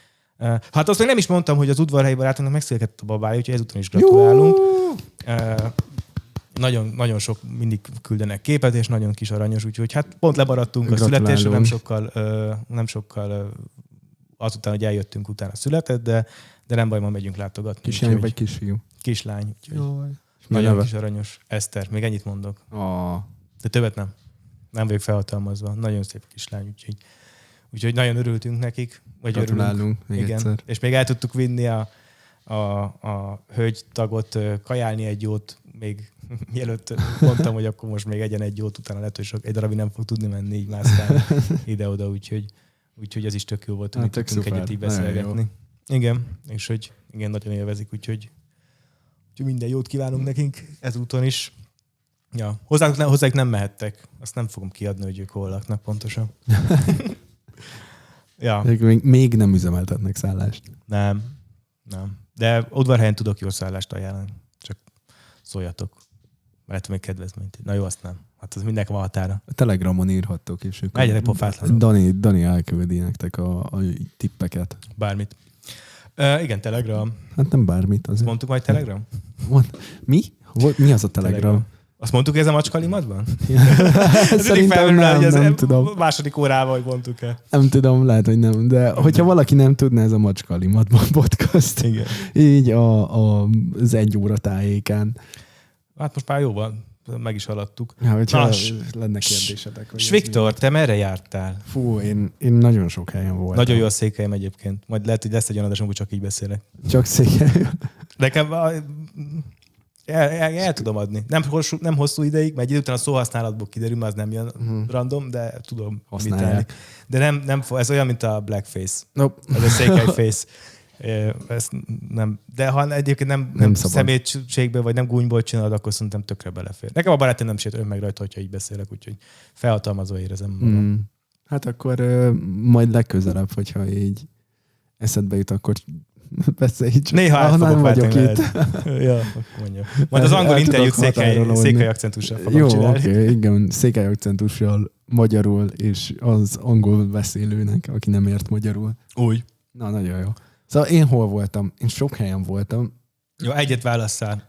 Hát azt még nem is mondtam, hogy az udvarhelyi barátunknak megszületett a babája, úgyhogy ezúton is gratulálunk. Nagyon, nagyon sok mindig küldenek képet, és nagyon kis aranyos, úgyhogy hát pont lemaradtunk a születésre, nem sokkal azután, hogy eljöttünk, utána született, de nem baj, ma megyünk látogatni. Kislány vagy kisfiú? Kislány. Nagyon kis aranyos. Eszter, még ennyit mondok. De többet nem. Nem vagyok felhatalmazva. Nagyon szép kislány, úgyhogy nagyon örültünk nekik. Gratulálunk még igen. Egyszer. És még el tudtuk vinni a hölgytagot kajálni egy jót, még mielőtt mondtam, hogy akkor most még egyen egy jót, utána lehet, hogy egy darabig nem fog tudni menni, így mászkálni ide-oda, úgyhogy ez is tök jó volt, hogy tudtunk egyet így beszélgetni. Igen, és hogy igen, nagyon élvezik, úgyhogy minden jót kívánunk nekünk ezúton is. Ja, hozzájuk nem mehettek. Azt nem fogom kiadni, hogy ők hol laknak pontosan. Ja. Még nem üzemeltetnek szállást. Nem. De udvarhelyen tudok jó szállást ajánlani. Csak szóljatok. Lehet még kedvezményt. Na jó, azt nem. Hát az mindenki van határa. A Telegramon írhattok, és megyenek pofátlanul. Dani elküldi nektek a tippeket. Bármit. Igen, Telegram. Hát nem bármit. Azért. Mondtuk majd Telegram? Mi? Mi az a Telegram? Azt mondtuk, hogy ez a macskalimatban? Szerintem nem tudom. Második órával, hogy mondtuk el. Nem tudom, lehet, hogy nem. De hogyha valaki nem tudná, ez a macskalimatban podcast. Igen. Így az 1 óra tájékán. Hát most már jó van. Meg is haladtuk. Ja, hogyha lenne kérdésedek. Viktor, te merre jártál? Fú, én nagyon sok helyen voltam. Nagyon jó a Székelyem egyébként. Majd lehet, hogy lesz egy olyan adás, amikor csak így beszélek. Csak Székelyem. Nekem el tudom adni. Nem hosszú ideig, mert egy után a szóhasználatból kiderül, az nem jön random, de tudom használni. De nem, ez olyan, mint a blackface. Nope. Ez a Székelyface. Ezt nem. De ha egyébként nem szemétségből, vagy nem gúnyból csinálod, akkor szerintem tökre belefér. Nekem a barátom nem sértő meg rajta, hogyha így beszélek, úgyhogy felhatalmazva érezem magam. Hát akkor majd legközelebb, hogyha így eszedbe jut, akkor beszélj csak. Néha át fogok váltani itt. Ja, mondja. Majd az angol interjút székely akcentussal fogom csinálni. Jó, oké, igen, székely akcentussal magyarul, és az angol beszélőnek, aki nem ért magyarul. Úgy. Na, nagyon jó. Szóval én hol voltam? Én sok helyen voltam. Jó, egyet válasszál.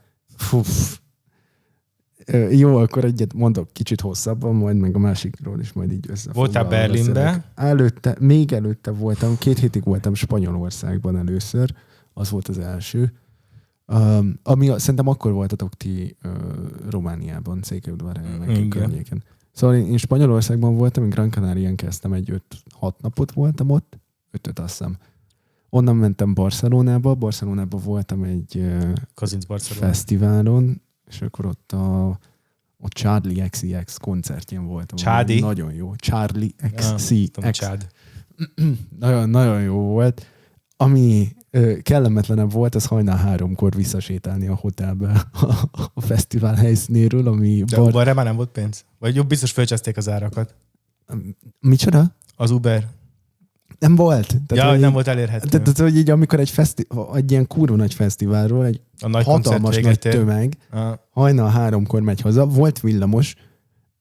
Jó, akkor egyet mondok kicsit hosszabban, majd meg a másikról is majd így összefoglalva. Voltál Berlinbe? Még előtte voltam, 2 hétig voltam Spanyolországban először, az volt az első. Szerintem akkor voltatok ti Romániában, Székelyudvarhelyen, környéken. Szóval én Spanyolországban voltam, én Gran Canarián kezdtem, egy 5-6 napot voltam ott, 5-5 azt hiszem. Onnan mentem Barcelonába voltam egy fesztiválon, és akkor ott a Charlie XCX koncertjén voltam. Csádi? Nagyon jó. Charlie XCX. Nagyon, nagyon jó volt. Ami kellemetlenebb volt, az hajnal 3-kor visszasétálni a hotelbe a fesztivál helyszínéről, ami... De Uberre már nem volt pénz? Vagy jobb, biztos fölcseszték az árakat. Micsoda? Az Uber. Nem volt. Tehát, nem volt elérhető. Tehát, hogy így amikor egy ilyen kurva nagy fesztiválról, egy hatalmas nagy tömeg, hajnal 3-kor megy haza, volt villamos,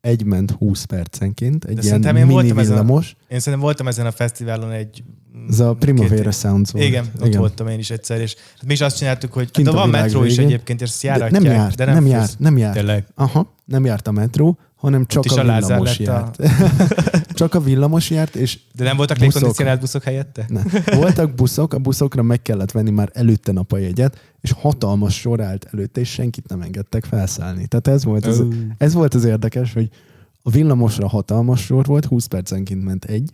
egy ment 20 percenként, egy ilyen mini villamos. Én szerintem voltam ezen a fesztiválon egy... Ez a Primavera Sounds volt. Igen, ott voltam én is egyszer, és mi is azt csináltuk, hogy de van metró is egyébként, és ezt járatják. Nem járt. Tényleg. Aha, nem járt a metró, hanem csak a villamos járt. Csak a villamos járt, és de nem voltak légkondicionált buszok helyette? Ne. Voltak buszok, a buszokra meg kellett venni már előtte nap a jegyet, és hatalmas sor állt előtte, és senkit nem engedtek felszállni. Tehát ez volt az érdekes, hogy a villamosra hatalmas sor volt, 20 percenként ment egy.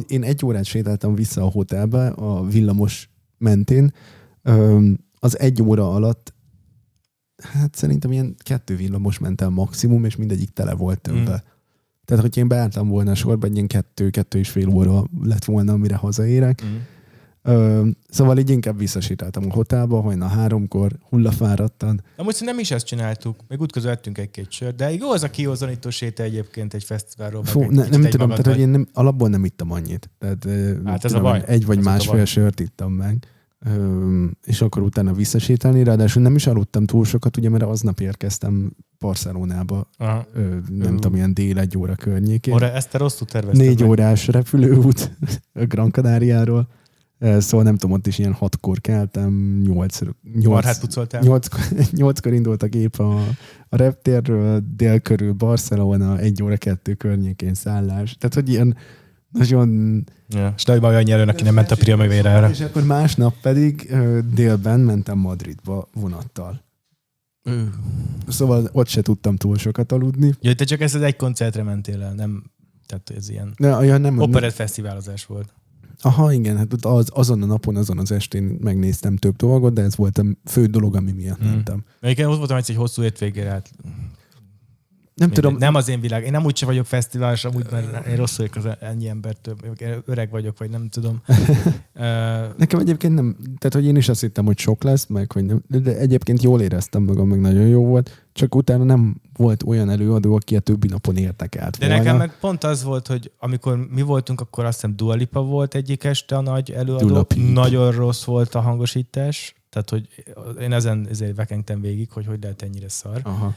Én 1 órát sétáltam vissza a hotelbe a villamos mentén. Az 1 óra alatt hát szerintem ilyen 2 villamos ment el maximum, és mindegyik tele volt többe. Tehát, hogy én beálltam volna a sorba, egy ilyen 2-2,5 óra lett volna, amire hazaérek. Szóval így inkább visszasétáltam a hotelba, hajnal 3-kor, hullafáradtan. Amúgy nem is ezt csináltuk. Még útközben ettünk egy-két sört, de jó az a kiózanító séta egyébként egy fesztiválról. Nem tudom, tehát hogy én alapból nem ittam annyit. Tehát, hát ez a baj. Egy vagy másfél sört ittam meg. És akkor utána visszasétálni, ráadásul nem is aludtam túl sokat, ugye, mert aznap érkeztem Barcelonába, nem tudom, ilyen dél 1 óra környékén. Ezt te rosszul tervezted 4 órás repülőút a Gran Canariáról, szóval nem tudom, ott is ilyen 6-kor keltem, 8-kor indult a gép a reptérről, dél körül Barcelona, 1 óra 2 környékén szállás. Tehát, hogy ilyen nagyon... Ja, és nagy olyan nyerőn, aki nem ment a Primavérára. És akkor másnap pedig délben mentem Madridba vonattal. Szóval ott se tudtam túl sokat aludni. Ja, te csak ezt egy koncertre mentél el, nem? Tehát ez ilyen operett fesztiválozás volt. Aha, igen, hát azon a napon, azon az estén megnéztem több dolgot, de ez volt a fő dolog, ami miatt mentem. Igen, ott voltam egy hosszú hétvégére, hát nem tudom. Nem az én világ. Én nem úgyse vagyok fesztiválos, amúgy, mert én rosszul vagyok az ennyi embertől. Öreg vagyok, vagy nem tudom. Nekem egyébként nem, tehát hogy én is azt hittem, hogy sok lesz, meg hogy nem, de egyébként jól éreztem magam, meg nagyon jó volt, csak utána nem volt olyan előadó, aki a többi napon értekelt volna. De nekem meg pont az volt, hogy amikor mi voltunk, akkor azt hiszem Dua Lipa volt egyik este a nagy előadó. Nagyon rossz volt a hangosítás, tehát hogy én ezért vekengtem végig, hogy lehet ennyire szar. Aha.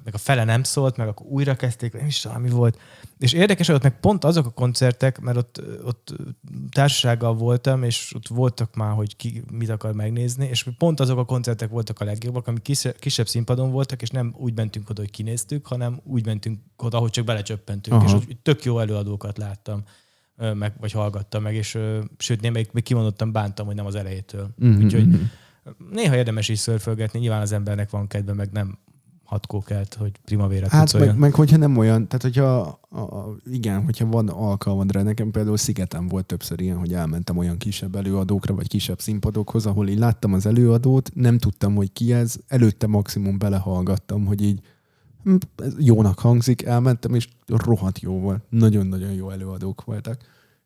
Meg a fele nem szólt, meg akkor újra kezdték, nem is tudom, mi volt. És érdekes, hogy ott meg pont azok a koncertek, mert ott társasággal voltam, és ott voltak már, hogy ki mit akar megnézni, és pont azok a koncertek voltak a legjobbak, amik kisebb színpadon voltak, és nem úgy mentünk oda, hogy kinéztük, hanem úgy mentünk oda, hogy csak belecsöppentünk. Aha. És úgy tök jó előadókat láttam, vagy hallgattam meg, és sőt, én még kimondottan bántam, hogy nem az elejétől. Úgyhogy néha érdemes is szörfölgetni, nyilván az embernek van kedve, meg nem 6 kelt, hogy Primavera hát meg hogyha nem olyan, tehát hogyha igen, hogyha van alkalmad rá, nekem például Szigeten volt többször ilyen, hogy elmentem olyan kisebb előadókra, vagy kisebb színpadokhoz, ahol így láttam az előadót, nem tudtam, hogy ki ez, előtte maximum belehallgattam, hogy így jónak hangzik, elmentem, és rohadt jó volt. Nagyon-nagyon jó előadók voltak.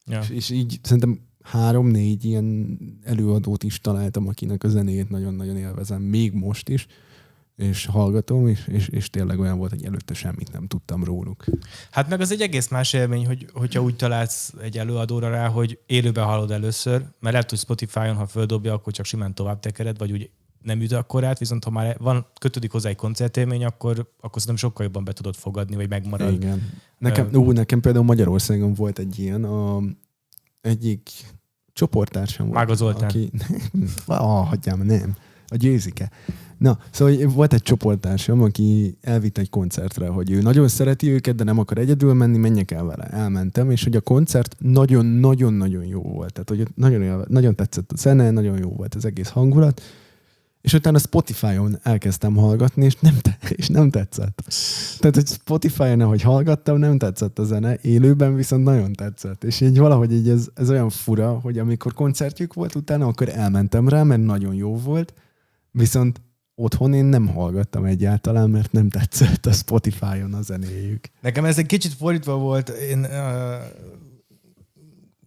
Ja. És így szerintem 3-4 ilyen előadót is találtam, akinek a zenéjét nagyon-nagyon élvezem, még most is, és hallgatom, és tényleg olyan volt, hogy előtte semmit nem tudtam róluk. Hát meg az egy egész más élmény, hogyha úgy találsz egy előadóra rá, hogy élőben hallod először, mert lehet, hogy Spotify-on, ha földobja, akkor csak simán tovább tekered, vagy úgy nem üt akkorát, viszont ha már kötődik hozzá egy koncertélmény, akkor szerintem sokkal jobban be tudod fogadni, vagy megmarad. Igen. Nekem például Magyarországon volt egy ilyen, egyik csoporttársam volt. Mága Zoltán. Hagyjám, nem. A Győzike. Na, szóval volt egy csoporttársam, aki elvitt egy koncertre, hogy ő nagyon szereti őket, de nem akar egyedül menni, menjek el vele. Elmentem, és hogy a koncert nagyon-nagyon-nagyon jó volt. Tehát, hogy nagyon tetszett a zene, nagyon jó volt az egész hangulat, és utána Spotify-on elkezdtem hallgatni, és nem tetszett. Tehát, hogy Spotify-on, ahogy hallgattam, nem tetszett a zene, élőben viszont nagyon tetszett. És így valahogy így ez olyan fura, hogy amikor koncertjük volt utána, akkor elmentem rá, mert nagyon jó volt, viszont otthon én nem hallgattam egyáltalán, mert nem tetszett a Spotify-on a zenéjük. Nekem ez egy kicsit fordítva volt. Én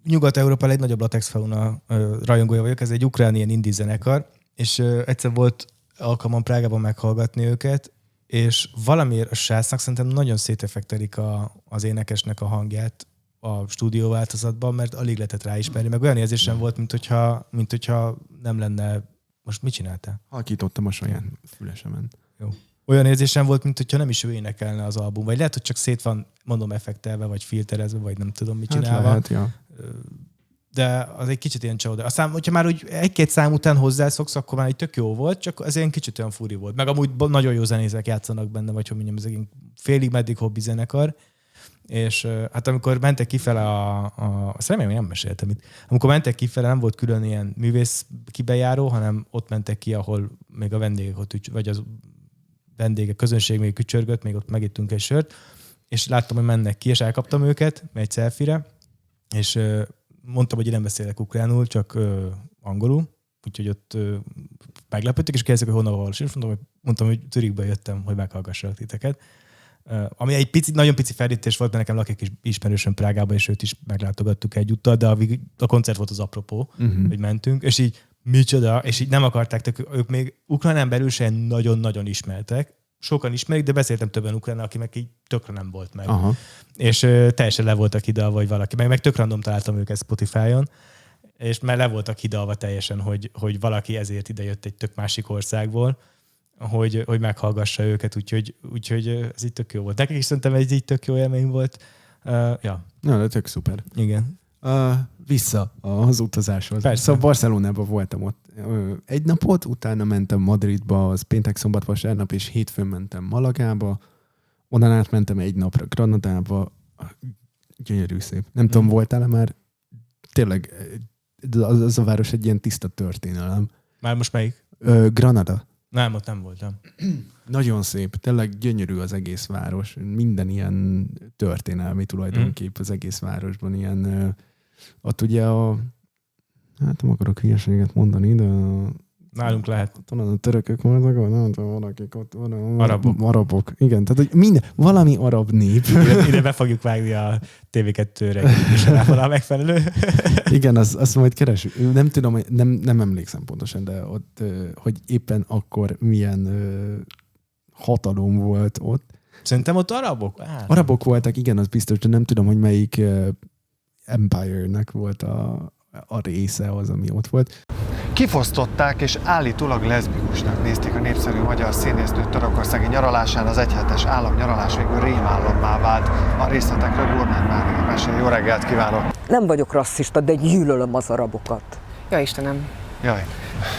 Nyugat-Európa legnagyobb Latex Fauna rajongója vagyok, ez egy ukrán ilyen indie zenekar, és egyszer volt alkalmam Prágában meghallgatni őket, és valamiért a srácnak szerintem nagyon széteffektelik az énekesnek a hangját a stúdió változatban, mert alig lehetett ráismerni, meg olyan érzésem volt, mint hogyha nem lenne. Most mit csináltál? Halkítottam a saját fülesemen. Jó. olyan érzésem volt, mint hogyha nem is ő énekelne az album. Vagy lehet, hogy csak szét van, mondom, effektelve, vagy filterezve, vagy nem tudom, mit csinálva. Lehet, ja. De az egy kicsit ilyen csoda. Aztán, hogyha már úgy egy-két szám után hozzászoksz, akkor már egy tök jó volt, csak az ilyen kicsit olyan furi volt. Meg amúgy nagyon jó zenészek játszanak benne, vagy hogy mondjam, ez egy félig-meddig hobbi zenekar. És hát amikor mentek kifele azt remélem, hogy nem meséltem itt. Amikor mentek kifele, nem volt külön ilyen művész kibejáró, hanem ott mentek ki, ahol még a vendégek ott, vagy az vendégek, közönség még kücsörgött, még ott megittünk egy sört, és láttam, hogy mennek ki, és elkaptam őket egy selfie-re, és mondtam, hogy én nem beszélek ukránul, csak angolul, úgyhogy ott meglepődtek, és kérdeztek, hogy honnan valós, és mondtam, hogy Zürichből jöttem, hogy meghallgassalak titeket. Ami egy pici, nagyon pici felítés volt, mert nekem lakik is ismerősöm Prágában, és őt is meglátogattuk egyúttal, de a koncert volt az apropó, hogy mentünk, és így micsoda, és így nem akarták, ők még Ukrajnán belül sem nagyon-nagyon ismertek. Sokan ismerik, de beszéltem többen ukránul, aki meg így tökre nem volt meg. Aha. És teljesen le voltak hidalva, vagy valaki. Meg tök random találtam őket Spotify-on, és már le voltak hidalva teljesen, hogy valaki ezért idejött egy tök másik országból, hogy meghallgassa őket, úgyhogy ez így tök jó volt. Nekik is szerintem ez így tök jó élmény volt. Ja. Na, de tök szuper. Igen. Vissza az utazáshoz. Persze. Szóval Barcelonában voltam ott egy napot, utána mentem Madridba, az péntek, szombat, vasárnap, és hétfőn mentem Malagába, onnan átmentem egy napra Granadába. Gyönyörű szép. Nem tudom, voltál-e már? Tényleg, az a város egy ilyen tiszta történelem. Már most melyik? Granada. Nem, ott nem voltam. Nagyon szép, tényleg gyönyörű az egész város. Minden ilyen történelmi tulajdonképp az egész városban. Ilyen, ott ugye hát nem akarok hülyeséget mondani, de nálunk lehet. Talán a törökök voltak, nem tudom, valakik ott Arabok. Igen, tehát hogy minden, valami arab nép. Ide be fogjuk vágni a TV2-re, és rá megfelelő. Igen, azt majd keresünk. Nem tudom, nem emlékszem pontosan, de ott, hogy éppen akkor milyen hatalom volt ott. Szerintem ott arabok? Arabok voltak, igen, az biztos, de nem tudom, hogy melyik Empire-nek volt a része az, ami ott volt. Kifosztották és állítólag leszbikusnak nézték a népszerű magyar színésznő törökországi nyaralásán. Az egyhetes államnyaralás végül rémállammá vált. A részletekről Bornány Mária mesél. Jó reggelt kívánok! Nem vagyok rasszista, de gyűlölöm az arabokat. Ja, Istenem. Jaj.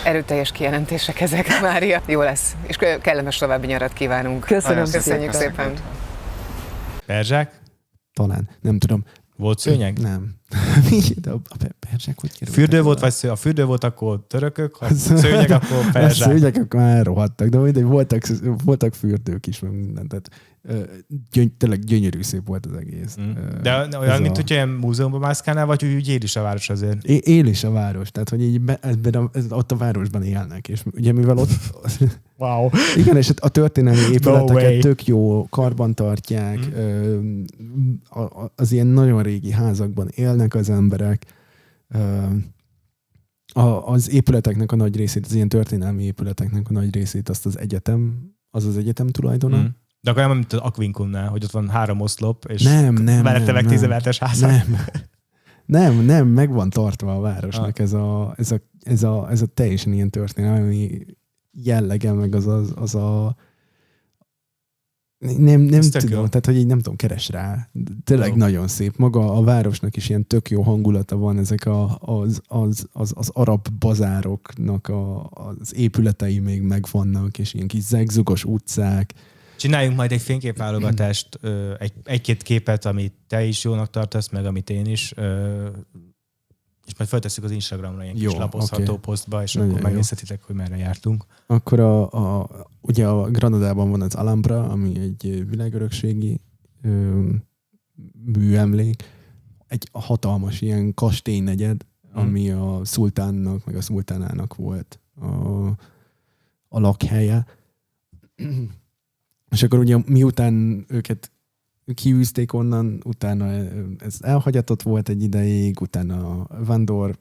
Erőteljes kijelentések ezek, Mária. Jó lesz. És kellemes további nyarat kívánunk. Köszönjük szépen. Perzsák? Talán, nem tudom. Volt szőnyeg? Nem. De a perzsák hogy kerültek? Fürdő volt, vagy a fürdő volt, akkor törökök, ha szőnyeg, akkor perzsák. A szőnyeg akkor már rohadtak, de mindegy, voltak fürdők is, meg minden. Tehát tényleg gyönyörű szép volt az egész. De olyan, mint hogyha ilyen múzeumban mászkálnál, vagy úgy él is a város azért? Él is a város, tehát hogy így ott a városban élnek, és ugye mivel ott... Wow. Igen, és a történelmi épületeket tök jó karban tartják, az ilyen nagyon régi házakban élnek az emberek, az épületeknek a nagy részét, az ilyen történelmi épületeknek a nagy részét azt az egyetem tulajdona. De akkor nem, mint az Aquincumnál, hogy ott van 3 oszlop, és mellette meg 10 emeletes házak. Nem, meg van tartva a városnak ez a teljesen ilyen történelmi jellege, meg az a nem tudom, tehát hogy így nem tudom, keres rá. Tényleg nagyon szép. Maga a városnak is ilyen tök jó hangulata van, ezek az arab bazároknak az épületei még megvannak, és ilyen kis zegzugos utcák. Csináljunk majd egy fényképválogatást, egy-két képet, amit te is jónak tartasz, meg amit én is, és majd feltesszük az Instagramra ilyen kis lapozható posztba, és nagyon akkor megnézhetitek, hogy merre jártunk. Akkor ugye a Granadában van az Alhambra, ami egy világörökségi műemlék, egy hatalmas ilyen kastélynegyed, ami a szultánnak, meg a szultánának volt a lakhelye. És akkor ugye miután őket kiűzték onnan, utána ez elhagyatott volt egy ideig, utána a vándor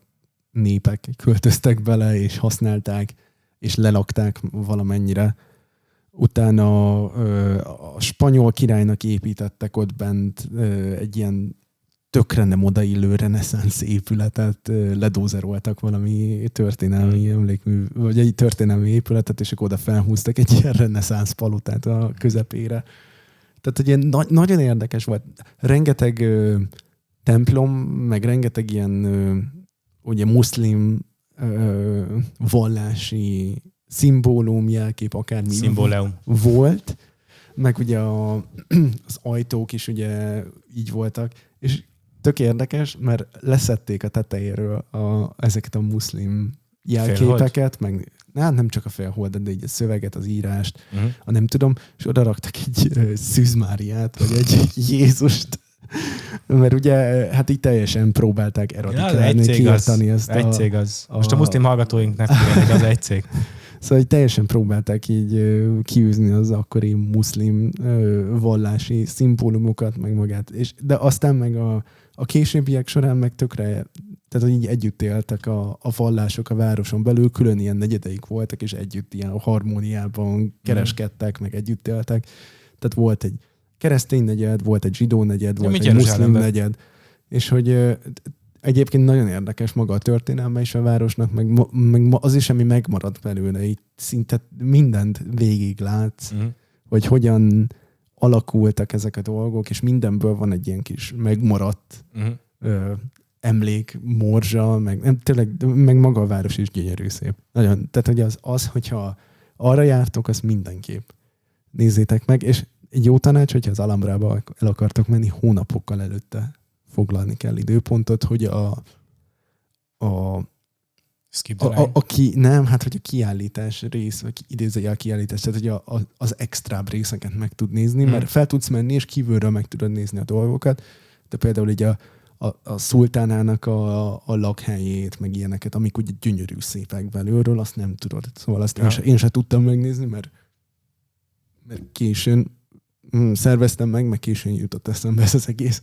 népek költöztek bele, és használták, és lelakták valamennyire. Utána a spanyol királynak építettek ott bent egy ilyen tökre nem odaillő reneszánsz épületet ledózeroltak valami történelmi emlékmű, vagy egy történelmi épületet, és akkor oda felhúztak egy ilyen reneszánsz palotát a közepére. Tehát, hogy ilyen nagyon érdekes volt. Rengeteg templom, meg rengeteg ilyen ugye muszlim vallási szimbólum, jelkép, akármi volt, meg ugye az ajtók is ugye így voltak, és tök érdekes, mert leszették a tetejéről ezeket a muszlim jelképeket, meg nem csak a félholdat, de így a szöveget, az írást, a nem tudom, és oda raktak egy Szűz Máriát, vagy egy Jézust, mert ugye hát így teljesen próbálták eradikálni, kiirtani ezt egy cég az. Most a muszlim hallgatóinknak az egy cég. Szóval így teljesen próbálták így kiűzni az akkori muszlim vallási szimbólumokat, meg magát. De aztán meg a későbbiek során meg tökre, tehát így együtt éltek a vallások a városon belül, külön ilyen negyedeik voltak, és együtt ilyen harmóniában kereskedtek, meg együtt éltek. Tehát volt egy keresztény negyed, volt egy zsidó negyed, volt egy muszlim negyed. És hogy egyébként nagyon érdekes maga a történelme is a városnak, meg az is, ami megmaradt belőle. Így szinte mindent végig látsz, hogy hogyan alakultak ezek a dolgok, és mindenből van egy ilyen kis megmaradt emlék, morzsa, meg maga a város is gyönyörű szép. Nagyon, tehát hogy az, hogyha arra jártok, az mindenképp nézzétek meg, és egy jó tanács, hogyha az Alhambrába el akartok menni, hónapokkal előtte foglalni kell időpontot, hogy hogy a kiállítás rész, vagy idézője a kiállítás, tehát hogy az extrább részeket meg tud nézni, mert fel tudsz menni, és kívülről meg tudod nézni a dolgokat, de például így a szultánának a lakhelyét, meg ilyeneket, amik ugye gyönyörű szépek belülről, azt nem tudod. Szóval azt én sem tudtam megnézni, mert későn szerveztem meg későn jutott eszembe ez az egész.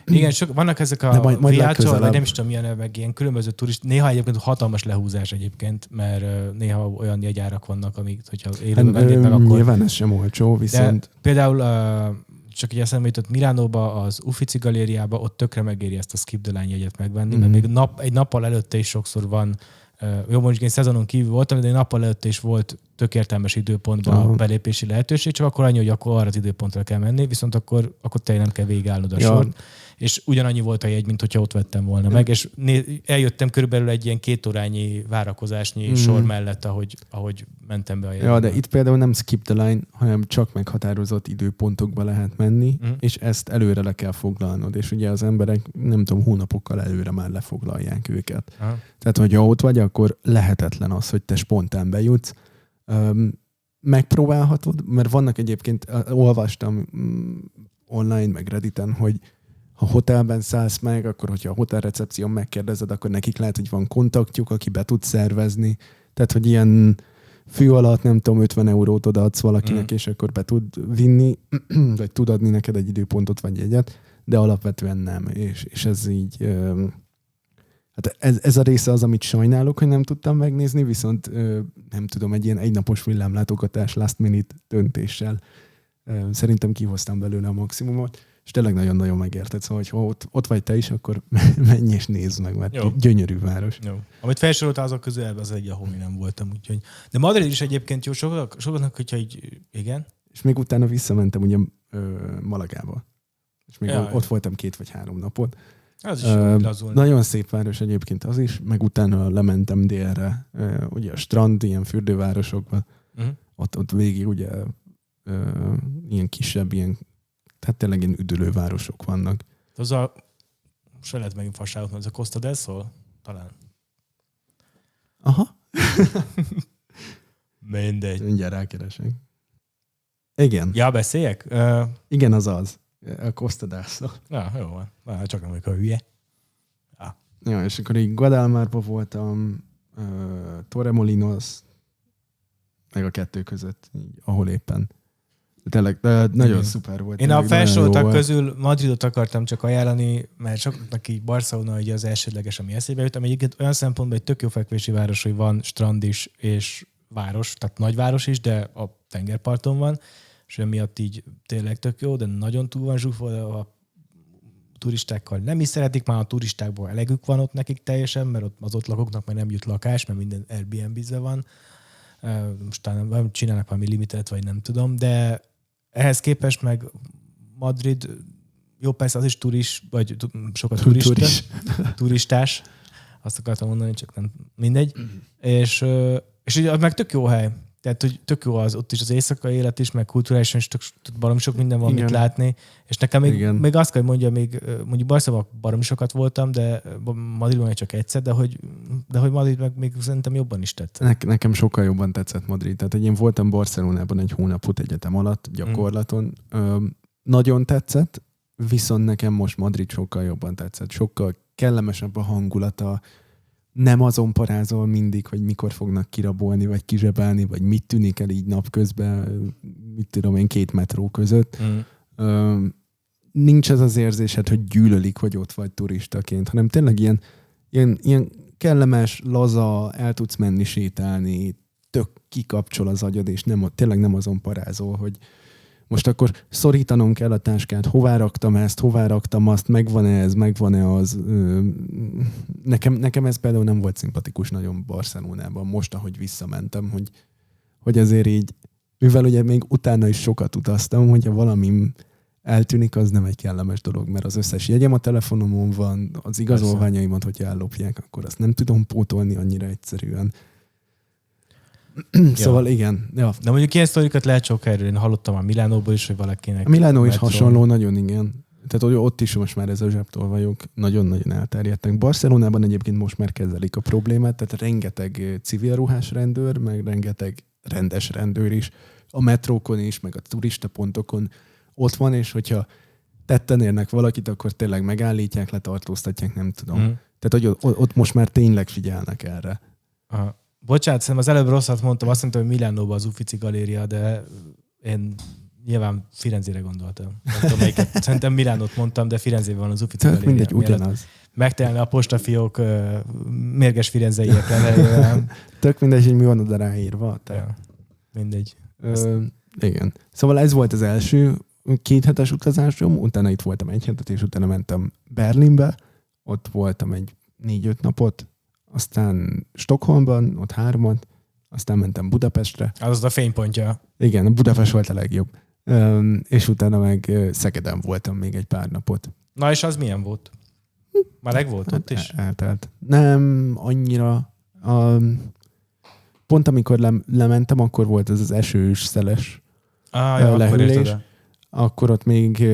Igen, vannak ezek a viácsol, vagy nem is tudom milyen, meg ilyen különböző turist. Néha egyébként hatalmas lehúzás egyébként, mert néha olyan jegyárak vannak, amik, hogyha élőben vennék meg, akkor... Nyilván ez sem olcsó, viszont... De például csak így eszembe jutott Milánóba, az Uffizi galériába, ott tökre megéri ezt a Skip the Line jegyet megvenni, mert még egy nappal előtte is sokszor van, jó, mondjuk én szezonon kívül voltam, de egy nappal előtte is volt tök értelmes időpontban belépési lehetőség, csak akkor annyi, hogy akkor arra az időpontra kell menni, viszont akkor tényleg nem kell végigállnod a sort. És ugyanannyi volt a jegy, mint hogyha ott vettem volna meg, és eljöttem körülbelül egy ilyen 2 órányi várakozásnyi sor mellett, ahogy mentem be a jegybe. Ja, de itt például nem skip the line, hanem csak meghatározott időpontokba lehet menni, és ezt előre le kell foglalnod, és ugye az emberek, nem tudom, hónapokkal előre már lefoglalják őket. Tehát, hogyha ott vagy, akkor lehetetlen az, hogy te spontán bejutsz. Megpróbálhatod, mert vannak egyébként, olvastam online, meg Redditen, hogy ha hotelben szállsz meg, akkor hogyha a hotelrecepción megkérdezed, akkor nekik lehet, hogy van kontaktjuk, aki be tud szervezni. Tehát, hogy ilyen fő alatt, nem tudom, 50 eurót odaadsz valakinek, és akkor be tud vinni, vagy tud adni neked egy időpontot, vagy egyet, de alapvetően nem. És ez így... Hát ez a része az, amit sajnálok, hogy nem tudtam megnézni, viszont nem tudom, egy ilyen egynapos villámlátogatás last minute döntéssel szerintem kihoztam belőle a maximumot, és tényleg nagyon-nagyon megérted. Szóval, hogy ott vagy te is, akkor menj és nézd meg, mert gyönyörű város. Jó. Amit felsoroltál azok közül, az egy, ahol mi nem voltam. Úgyhogy. De Madrid is egyébként jó, sokaknak, hogyha így, igen. És még utána visszamentem ugye Malagába. És még ott voltam 2 vagy 3 napot. Az is lazul. Nagyon szép város egyébként az is, meg utána lementem délre, ugye a strand, ilyen fürdővárosokba, ott végig ugye ilyen kisebb, ilyen, tehát tényleg ilyen üdülővárosok vannak. Az se lehet megint fasságot, ez a Costa del Sol? Talán. Aha. Mindegy. Mindjárt rákeresek. Igen. Ja, beszéljek? Igen, az. A Costa del Sol. Na, jó van. Csak nem vagyok a hülye. Ja, és akkor így Guadalmarba voltam, Torremolinos, meg a 2 között, így, ahol éppen. Tényleg, nagyon szuper volt. Én a felsoroltak közül Madridot akartam csak ajánlani, mert sokaknak így Barcelona ugye az elsődleges, ami eszébe jut, ami egyébként olyan szempontból egy tök jó fekvési város, hogy van strand is és város, tehát nagyváros is, de a tengerparton van, és emiatt így tényleg tök jó, de nagyon túl van zsúfolva a turistákkal nem is szeretik, már a turistákból elegük van ott nekik teljesen, mert az ott lakóknak már nem jut lakás, mert minden Airbnb-zve van. Most talán csinálnak valami limitet, vagy nem tudom, de ehhez képest meg Madrid, jó, persze az is vagy sokat turistás, azt akartam mondani, csak nem mindegy. És ugye meg tök jó hely. Tehát, hogy tök jó ott is az éjszakai élet is, meg kulturálisan is baromi sok minden van, mit látni. És nekem még azt kell, hogy mondjuk Barcelonában baromi sokat voltam, de Madridban csak egyszer, de hogy Madrid meg még szerintem jobban is tetszett. Nekem sokkal jobban tetszett Madrid. Tehát, hogy én voltam Barcelonában egy hónapot egyetem alatt, gyakorlaton. Nagyon tetszett, viszont nekem most Madrid sokkal jobban tetszett. Sokkal kellemesebb a hangulata, nem azon parázol mindig, hogy mikor fognak kirabolni, vagy kizsebelni, vagy mit tűnik el így napközben, mit tudom én, 2 metró között. Nincs ez az érzésed, hogy gyűlölik, hogy ott vagy turistaként, hanem tényleg ilyen kellemes, laza, el tudsz menni, sétálni, tök kikapcsol az agyad, és tényleg nem azon parázol, hogy most akkor szorítanom kell a táskát, hová raktam ezt, hová raktam azt, megvan-e ez, megvan-e az. Nekem ez például nem volt szimpatikus nagyon Barcelonában, most, ahogy visszamentem, hogy azért így, mivel ugye még utána is sokat utaztam, hogyha valami eltűnik, az nem egy kellemes dolog, mert az összes jegyem a telefonomon van, az igazolványaimat, hogyha ellopják, akkor azt nem tudom pótolni annyira egyszerűen. Szóval igen. Ja. De mondjuk ilyen sztorikat lehet sok helyről. Én hallottam a Milánóból is, hogy valakinek... A Milánó is hasonló, nagyon igen. Tehát ott is most már ez a zsebtolvajok nagyon-nagyon elterjedtek. Barcelonában egyébként most már kezelik a problémát, tehát rengeteg civil ruhás rendőr, meg rengeteg rendes rendőr is, a metrókon is, meg a turistapontokon ott van, és hogyha tetten érnek valakit, akkor tényleg megállítják, letartóztatják, nem tudom. Tehát, hogy ott most már tényleg figyelnek erre. Aha. Bocsánat, szerintem az előbb rosszat mondtam, azt mondtam, hogy Milánóban az Uffizi galéria, de én nyilván Firenzére gondoltam. Nem tudom, melyiket. Szerintem Milánót mondtam, de Firenzében van az Uffizi galéria. Mindegy, ugyanaz. Megtelne a postafiók mérges firenzeiekkel. Tök mindegy, hogy mi van oda ráírva. Ja, mindegy. Igen. Szóval ez volt az első 2 hetes utazásom, utána itt voltam 1 hetet, és utána mentem Berlinbe, ott voltam egy 4-5 napot, aztán Stockholmban, ott 3, aztán mentem Budapestre. Az a fénypontja. Igen, Budapest volt a legjobb. És utána meg Szegeden voltam még egy pár napot. Na és az milyen volt? Meleg volt ott is? Eltelt. Nem annyira. Pont amikor lementem, akkor volt ez az esős, szeles lehűlés. Akkor ott még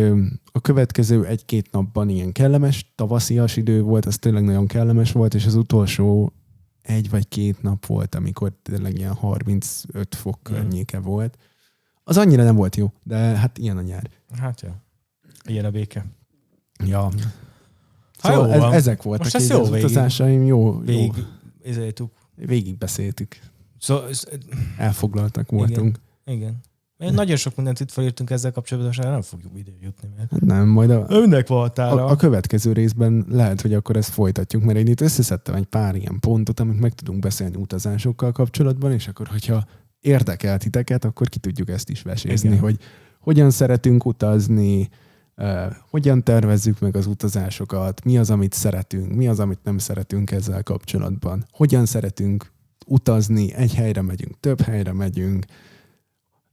a következő 1-2 napban ilyen kellemes, tavaszias idő volt, az tényleg nagyon kellemes volt, és az utolsó 1 vagy 2 nap volt, amikor tényleg ilyen 35 fok környéke volt. Az annyira nem volt jó, de hát ilyen a nyár. Hát ja. Ilyen a béke. Ja. Szóval ezek voltak most az utazásaim. Jó. Végig beszéltük. Elfoglaltak voltunk. Igen. Nagyon sok mindent itt felírtunk ezzel kapcsolatban, most nem fogjuk ide jutni. Mert... Nem, majd a következő részben lehet, hogy akkor ezt folytatjuk, mert én itt összeszedtem egy pár ilyen pontot, amit meg tudunk beszélni utazásokkal kapcsolatban, és akkor, hogyha érdekel titeket, akkor ki tudjuk ezt is vesézni, igen, hogy hogyan szeretünk utazni, hogyan tervezzük meg az utazásokat, mi az, amit szeretünk, mi az, amit nem szeretünk ezzel kapcsolatban, hogyan szeretünk utazni, egy helyre megyünk, több helyre megyünk,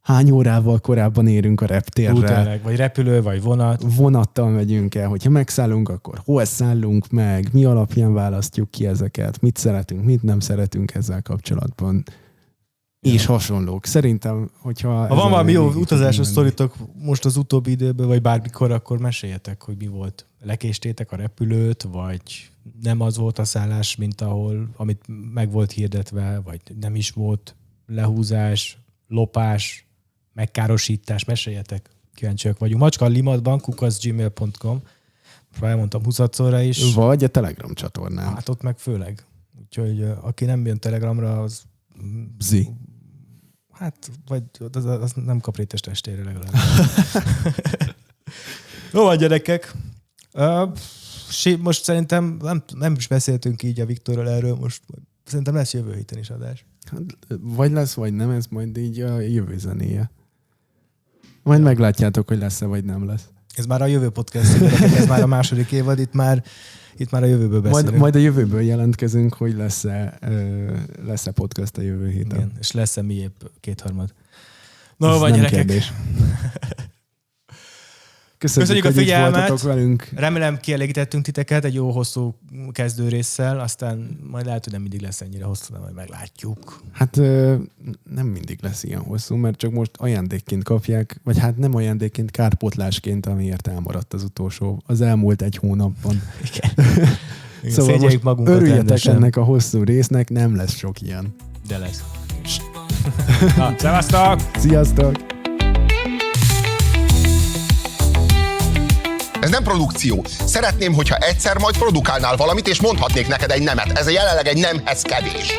hány órával korábban érünk a reptérre. Útleleg, vagy repülő, vagy vonat. Vonattal megyünk el, hogyha megszállunk, akkor hol szállunk meg, mi alapján választjuk ki ezeket, mit szeretünk, mit nem szeretünk ezzel kapcsolatban. Ja. És hasonlók. Szerintem, hogyha... Ha van valami jó utazásos sztoritok most az utóbbi időben, vagy bármikor, akkor meséljetek, hogy mi volt. Lekéstétek a repülőt, vagy nem az volt a szállás, mint amit meg volt hirdetve, vagy nem is volt lehúzás, lopás, megkárosítás, meséljetek. Kíváncsiak vagyunk. Macskalimatban, @gmail.com. Elmondtam 20-szorra is. Vagy a Telegram csatornán. Hát ott meg főleg. Úgyhogy aki nem jön Telegramra, az... Bzi. Hát, vagy az nem kap rétes testére legalább. Jó van, gyerekek. Most szerintem nem is beszéltünk így a Viktorral erről, most szerintem lesz jövő héten is adás. Vagy lesz, vagy nem, ez majd így a jövő zenéje. Majd meglátjátok, hogy lesz-e, vagy nem lesz. Ez már a jövő podcast, ez már a második évad, itt már a jövőből beszélünk. Majd a jövőből jelentkezünk, hogy lesz-e podcast a jövő héten. Igen, és lesz-e miépp 2/3. No, van gyerekek. Kérdés. Köszönjük a figyelmet. Velünk. Remélem kielégítettünk titeket egy jó hosszú kezdő résszel, aztán majd lehet, hogy nem mindig lesz ennyire hosszú, de majd meglátjuk. Hát nem mindig lesz ilyen hosszú, mert csak most ajándékként kapják, vagy hát nem ajándékként, kárpótlásként, amiért elmaradt az elmúlt 1 hónapban. Igen. Szóval most örüljetek ennek a hosszú résznek, nem lesz sok ilyen. De lesz. Na, szevasztok! Sziasztok! Ez nem produkció. Szeretném, hogyha egyszer majd produkálnál valamit, és mondhatnék neked egy nemet. Ez jelenleg egy nemhez kevés.